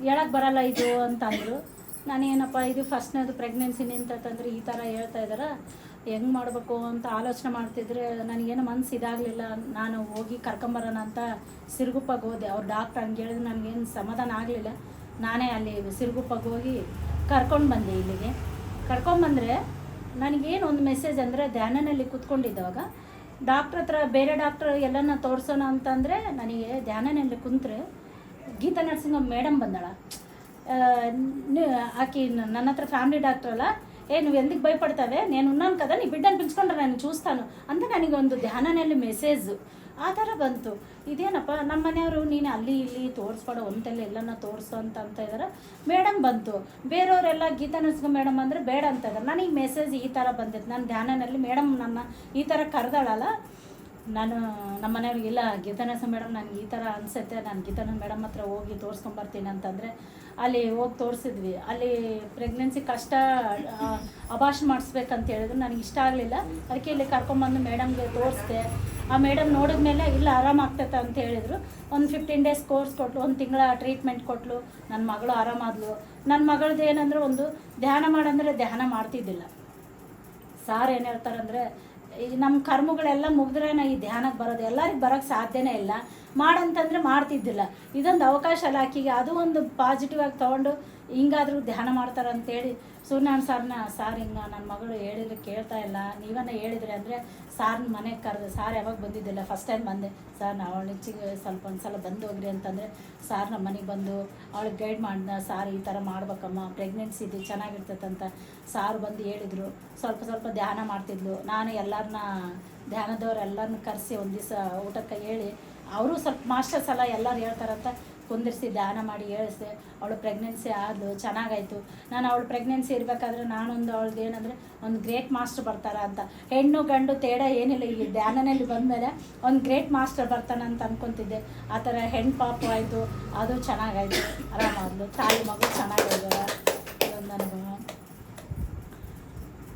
ಹೇಳಕ್ಕೆ ಬರೋಲ್ಲ ಇದು ಅಂತಂದರು. ನಾನೇನಪ್ಪ ಇದು ಫಸ್ಟ್ನೇದು ಪ್ರೆಗ್ನೆನ್ಸಿ ನಿಂತಂದ್ರೆ ಈ ಥರ ಹೇಳ್ತಾ ಇದ್ದಾರೆ, ಹೆಂಗೆ ಮಾಡಬೇಕು ಅಂತ ಆಲೋಚನೆ ಮಾಡ್ತಿದ್ರೆ ನನಗೇನು ಮನಸ್ಸು ಇದಾಗಲಿಲ್ಲ. ನಾನು ಹೋಗಿ ಕರ್ಕೊಂಬರೋಣ ಅಂತ ಸಿರುಗುಪ್ಪಗೆ ಹೋದೆ. ಅವ್ರು ಡಾಕ್ಟ್ರ್ ಹಂಗೆ ಹೇಳಿದ್ರು, ನನಗೇನು ಸಮಾಧಾನ ಆಗಲಿಲ್ಲ. ನಾನೇ ಅಲ್ಲಿ ಸಿರುಗುಪ್ಪಗೆ ಹೋಗಿ ಕರ್ಕೊಂಡು ಬಂದೆ. ಇಲ್ಲಿಗೆ ಕರ್ಕೊಂಬಂದರೆ ನನಗೇನು ಒಂದು ಮೆಸೇಜ್ ಅಂದರೆ, ಧ್ಯಾನನಲ್ಲಿ ಕೂತ್ಕೊಂಡಿದ್ದಾಗ ಡಾಕ್ಟ್ರ್ ಹತ್ರ ಬೇರೆ ಡಾಕ್ಟ್ರ್ ಎಲ್ಲನ ತೋರಿಸೋಣ ಅಂತಂದರೆ, ನನಗೆ ಧ್ಯಾನನಲ್ಲಿ ಕುಂತ್ರೆ ಗೀತಾ ನರ್ಸಿಂಗ್ ಮೇಡಮ್ ಬಂದಳ. ಆಕಿ ನನ್ನ ಹತ್ರ ಫ್ಯಾಮಿಲಿ ಡಾಕ್ಟ್ರ್ ಅಲ್ಲ, నువ్వు ఎందుకు భయపడతావే, నేను ఉన్నాను కదా, నీ బిడ్డను పిలుచుకుంటాను, నేను చూస్తాను ಅಂತ ನನಗೊಂದು ಧ್ಯಾನನಲ್ಲಿ ಮೆಸೇಜು ಆ ಥರ ಬಂತು. ಇದೇನಪ್ಪ, ನಮ್ಮ ಮನೆಯವರು ನೀನು ಅಲ್ಲಿ ಇಲ್ಲಿ ತೋರಿಸ್ಬೇಡ, ಒಂತೆಲ್ಲ ಎಲ್ಲನ ತೋರಿಸು ಅಂತ ಇದ್ದಾರೆ. ಮೇಡಮ್ ಬಂತು, ಬೇರೆಯವರೆಲ್ಲ ಗೀತಾ ನರ್ಸಿಂಗ್ ಮೇಡಮ್ ಅಂದರೆ ಬೇಡ ಅಂತ ಇದ್ದಾರೆ. ನನಗೆ ಮೆಸೇಜ್ ಈ ಥರ ಬಂದಿತ್ತು. ನಾನು ಧ್ಯಾನನಲ್ಲಿ ಮೇಡಮ್ ನನ್ನ ಈ ಥರ ಕರೆದಾಳಲ್ಲ, ನಾನು ನಮ್ಮ ಮನೆಯವ್ರಿಗೆ ಇಲ್ಲ ಗೀತಾ ನರ್ಸಿಂಗ್ ಮೇಡಮ್ ನನಗೆ ಈ ಥರ ಅನಿಸುತ್ತೆ, ನಾನು ಗೀತಾ ಮೇಡಮ್ ಹತ್ರ ಹೋಗಿ ತೋರಿಸ್ಕೊಂಬರ್ತೀನಿ ಅಂತಂದರೆ ಅಲ್ಲಿ ಹೋಗಿ ತೋರಿಸಿದ್ವಿ. ಅಲ್ಲಿ ಪ್ರೆಗ್ನೆನ್ಸಿ ಕಷ್ಟ, ಅಬಾರ್ಷನ್ ಮಾಡಿಸ್ಬೇಕಂತ ಹೇಳಿದ್ರು. ನನಗೆ ಇಷ್ಟ ಆಗಲಿಲ್ಲ. ಅದಕ್ಕೆ ಇಲ್ಲಿ ಕರ್ಕೊಂಬಂದು ಮೇಡಮ್ಗೆ ತೋರಿಸ್ದೆ. ಆ ಮೇಡಮ್ ನೋಡಿದ್ಮೇಲೆ ಇಲ್ಲ ಆರಾಮಾಗ್ತೈತೆ ಅಂತ ಹೇಳಿದರು. ಒಂದು 15 ಡೇಸ್ ಕೋರ್ಸ್ ಕೊಟ್ಟಲು, 1 ತಿಂಗಳ ಟ್ರೀಟ್ಮೆಂಟ್ ಕೊಟ್ಟಲು. ನನ್ನ ಮಗಳು ಆರಾಮಾದ್ಲು. ನನ್ನ ಮಗಳದ್ದು ಏನಂದರೆ, ಒಂದು ಧ್ಯಾನ ಮಾಡಂದರೆ ಧ್ಯಾನ ಮಾಡ್ತಿದ್ದಿಲ್ಲ. ಸಾರ್ ಏನು ಹೇಳ್ತಾರಂದರೆ, ಈ ನಮ್ಮ ಕರ್ಮಗಳೆಲ್ಲ ಮುಗಿದ್ರೆ ಈ ಧ್ಯಾನಕ್ಕೆ ಬರೋದು, ಎಲ್ಲರಿಗೆ ಬರೋಕ್ಕೆ ಸಾಧ್ಯನೇ ಇಲ್ಲ, ಮಾಡಂತಂದರೆ ಮಾಡ್ತಿದ್ದಿಲ್ಲ. ಇದೊಂದು ಅವಕಾಶ ಅಲ್ಲ ಆಕಿಗೆ. ಅದು ಒಂದು ಪಾಸಿಟಿವ್ ಆಗಿ ತೊಗೊಂಡು ಹಿಂಗಾದರೂ ಧ್ಯಾನ ಮಾಡ್ತಾರೆ ಅಂತೇಳಿ ಸೂರ್ಯನಾರಾಯಣ ಸಾರ್ ಹಿಂಗೆ ನನ್ನ ಮಗಳು ಹೇಳಿದ್ರೆ ಕೇಳ್ತಾ ಇಲ್ಲ, ನೀವನ್ನ ಹೇಳಿದ್ರಿ ಅಂದರೆ ಸಾರ್ನ ಮನೆಗೆ ಕರೆದು, ಸಾರ್ ಯಾವಾಗ ಬಂದಿದ್ದಿಲ್ಲ, ಫಸ್ಟ್ ಟೈಮ್ ಬಂದೆ, ಸಾರ್ ನಾವು ಅವಳ ಹೆಚ್ಚಿಗೆ ಸ್ವಲ್ಪ ಒಂದು ಸಲ ಬಂದು ಹೋಗ್ರಿ ಅಂತಂದರೆ ಸಾರ್ ನಮ್ಮ ಮನೆಗೆ ಬಂದು ಅವಳಿಗೆ ಗೈಡ್ ಮಾಡಿದ. ಸಾರ್ ಈ ಥರ ಮಾಡ್ಬೇಕಮ್ಮ, ಪ್ರೆಗ್ನೆನ್ಸಿ ಇದು ಚೆನ್ನಾಗಿರ್ತೈತಂತ ಸಾರು ಬಂದು ಹೇಳಿದರು. ಸ್ವಲ್ಪ ಧ್ಯಾನ ಮಾಡ್ತಿದ್ಲು. ನಾನು ಎಲ್ಲರನ್ನ ಧ್ಯಾನದವ್ರು ಎಲ್ಲರನ್ನ ಕರೆಸಿ ಒಂದು ದಿವಸ ಊಟಕ್ಕೆ ಹೇಳಿ ಅವರು ಸ್ವಲ್ಪ ಮಾಸ್ಟರ್ಸ್ ಎಲ್ಲ ಎಲ್ಲರೂ ಹೇಳ್ತಾರಂತ ಕುಂದಿರಿಸಿ ಧ್ಯಾನ ಮಾಡಿ ಹೇಳಿಸಿದೆ. ಅವಳು ಪ್ರೆಗ್ನೆನ್ಸಿ ಆದಳು, ಚೆನ್ನಾಗಾಯಿತು. ನಾನು ಅವಳು ಪ್ರೆಗ್ನೆನ್ಸಿ ಇರಬೇಕಾದ್ರೆ ನಾನೊಂದು ಅವಳದ್ದು ಏನಂದರೆ ಒಂದು ಗ್ರೇಟ್ ಮಾಸ್ಟರ್ ಬರ್ತಾರ ಅಂತ, ಹೆಣ್ಣು ಗಂಡು ತೇಡ ಏನಿಲ್ಲ, ಇಲ್ಲಿ ಧ್ಯಾನದಲ್ಲಿ ಬಂದಮೇಲೆ ಒಂದು ಗ್ರೇಟ್ ಮಾಸ್ಟರ್ ಬರ್ತಾನಂತ ಅಂದ್ಕೊತಿದ್ದೆ. ಆ ಥರ ಹೆಣ್ಣು ಪಾಪು ಆಯಿತು, ಅದು ಚೆನ್ನಾಗಾಯಿತು, ಆರಾಮಾದ್ಲು. ತಾಯಿ ಮಗು ಚೆನ್ನಾಗಿದ್ದಾರೆ. ಇದೊಂದು ಅನುಭವ.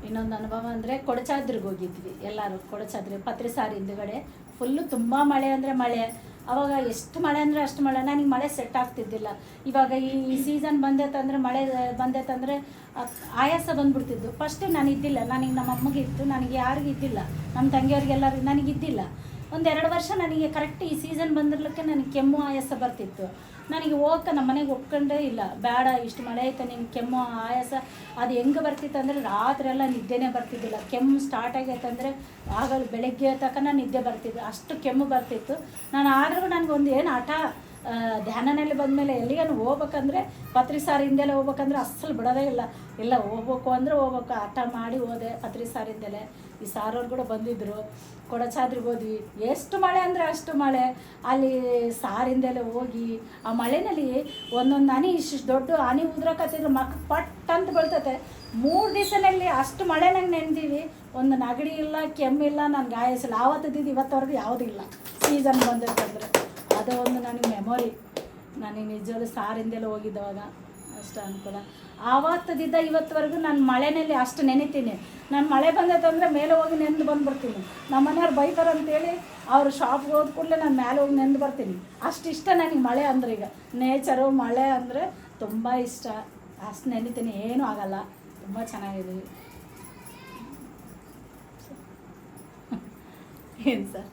ಇನ್ನೊಂದು ಅನುಭವ ಅಂದರೆ ಕೊಡಚಾದ್ರಿಗೆ ಹೋಗಿದ್ವಿ ಎಲ್ಲರೂ. ಕೊಡಚಾದ್ರಿ ಪತ್ರಿಸಾರಿ ಹಿಂದುಗಡೆ ಫುಲ್ಲು ತುಂಬ ಮಳೆ ಅಂದರೆ ಮಳೆ. ಅವಾಗ ಎಷ್ಟು ಮಳೆ ಅಂದರೆ ಅಷ್ಟು ಮಳೆ. ನನಗೆ ಮಳೆ ಸೆಟ್ ಆಗ್ತಿದ್ದಿಲ್ಲ. ಇವಾಗ ಈ ಸೀಸನ್ ಬಂದೈತಂದರೆ, ಮಳೆ ಬಂದೈತಂದರೆ ಆಯಾಸ ಬಂದುಬಿಡ್ತಿದ್ದು. ಫಸ್ಟ್ ನಾನು ಇದ್ದಿಲ್ಲ, ನನಗೆ ನಮ್ಮ ಅಮ್ಮಗೆ ಇತ್ತು, ನನಗೆ ಯಾರಿಗೂ ಇದ್ದಿಲ್ಲ, ನಮ್ಮ ತಂಗಿಯವ್ರಿಗೆಲ್ಲರಿಗೂ ನನಗಿದ್ದಿಲ್ಲ. ಒಂದು 2 ವರ್ಷ ನನಗೆ ಕರೆಕ್ಟ್ ಈ ಸೀಸನ್ ಬಂದಿರ್ಲಿಕ್ಕೆ ನನಗೆ ಕೆಮ್ಮು ಆಯಾಸ ಬರ್ತಿತ್ತು. ನನಗೆ ಹೋಗಕ್ಕೆ ನಮ್ಮ ಮನೆಗೆ ಒಪ್ಕೊಂಡೇ ಇಲ್ಲ, ಬೇಡ ಇಷ್ಟು ಮಳೆ ಐತೆ ನಿಮ್ಗೆ ಕೆಮ್ಮು ಆಯಾಸ. ಅದು ಹೆಂಗೆ ಬರ್ತಿತ್ತು ಅಂದರೆ ರಾತ್ರಿ ಎಲ್ಲ ನಿದ್ದೆನೇ ಬರ್ತಿದ್ದಿಲ್ಲ. ಕೆಮ್ಮು ಸ್ಟಾರ್ಟ್ ಆಗೈತಂದರೆ ಆಗಲ್ಲ, ಬೆಳಗ್ಗೆ ತನಕ ನಿದ್ದೆ ಬರ್ತಿದ್ದು, ಅಷ್ಟು ಕೆಮ್ಮು ಬರ್ತಿತ್ತು. ನಾನು ಆದ್ರೂ ನನಗೊಂದು ಏನು ಹಠ, ಧ್ಯಾನದಲ್ಲಿ ಬಂದಮೇಲೆ ಎಲ್ಲಿಗಾನು ಹೋಗ್ಬೇಕಂದ್ರೆ ಪತ್ರಿಸಾರಿಂದಲೇ ಹೋಗ್ಬೇಕಂದ್ರೆ ಅಸ್ಸಲು ಬಿಡೋದೇ ಇಲ್ಲ. ಇಲ್ಲ ಹೋಗ್ಬೇಕು ಅಂದರೆ ಹೋಗ್ಬೇಕು, ಹಠ ಮಾಡಿ ಹೋದೆ ಪತ್ರಿಸಾರಿಂದಲೇ. ಈ ಸಾರೋರು ಕೂಡ ಬಂದಿದ್ದರು. ಕೊಡಚಾದ್ರಿಗೆ ಹೋದ್ವಿ. ಎಷ್ಟು ಮಳೆ ಅಂದರೆ ಅಷ್ಟು ಮಳೆ. ಅಲ್ಲಿ ಸಾರಿಂದಲೇ ಹೋಗಿ ಆ ಮಳೆಯಲ್ಲಿ ಒಂದೊಂದು ಹನಿ ಇಷ್ಟು ದೊಡ್ಡ ಹನಿ ಉದ್ರಕತ್ತಿದ್ರು ಮಕ್ಕ ಪಟ್ ಅಂತ ಬೀಳ್ತೈತೆ. 3 ದಿವಸದಲ್ಲಿ ಅಷ್ಟು ಮಳೆನಾಗ ನೆನೆದೀವಿ. ಒಂದು ನೆಗಡಿ ಇಲ್ಲ, ಕೆಮ್ಮಿಲ್ಲ, ನನಗೆ ಆಯಾಸಿಲ್ಲ. ಆವತ್ತಿದ್ದು ಇವತ್ತವರೆಗೂ ಯಾವುದಿಲ್ಲ. ಸೀಸನ್ ಬಂದಿರ್ತಂದ್ರೆ ಅದು ಒಂದು ನನಗೆ ಮೆಮೊರಿ. ನನಗೆ ನಿಜವಾಗ್ಲೂ ಸಾರಿಂದೆಲ್ಲ ಹೋಗಿದ್ದವಾಗ ಅಷ್ಟು ಅನುಕೂಲ. ಆವತ್ತದಿದ್ದ ಇವತ್ತುವರೆಗೂ ನಾನು ಮಳೆಯಲ್ಲಿ ಅಷ್ಟು ನೆನಿತೀನಿ. ನಾನು ಮಳೆ ಬಂದೈತಂದರೆ ಮೇಲೆ ಹೋಗಿ ನೆಂದು ಬಂದುಬಿಡ್ತೀನಿ. ನಮ್ಮ ಮನೆಯವ್ರು ಬೈತಾರಂತೇಳಿ ಅವರು ಶಾಪ್ಗೆ ಹೋದ ಕೂಡಲೇ ನಾನು ಮೇಲೆ ಹೋಗಿ ನೆಂದು ಬರ್ತೀನಿ. ಅಷ್ಟು ಇಷ್ಟ ನನಗೆ ಮಳೆ ಅಂದರೆ. ಈಗ ನೇಚರು ಮಳೆ ಅಂದರೆ ತುಂಬ ಇಷ್ಟ. ಅಷ್ಟು ನೆನಿತೀನಿ, ಏನೂ ಆಗಲ್ಲ, ತುಂಬ ಚೆನ್ನಾಗಿದ್ದೀವಿ. ಏನು ಸರ್.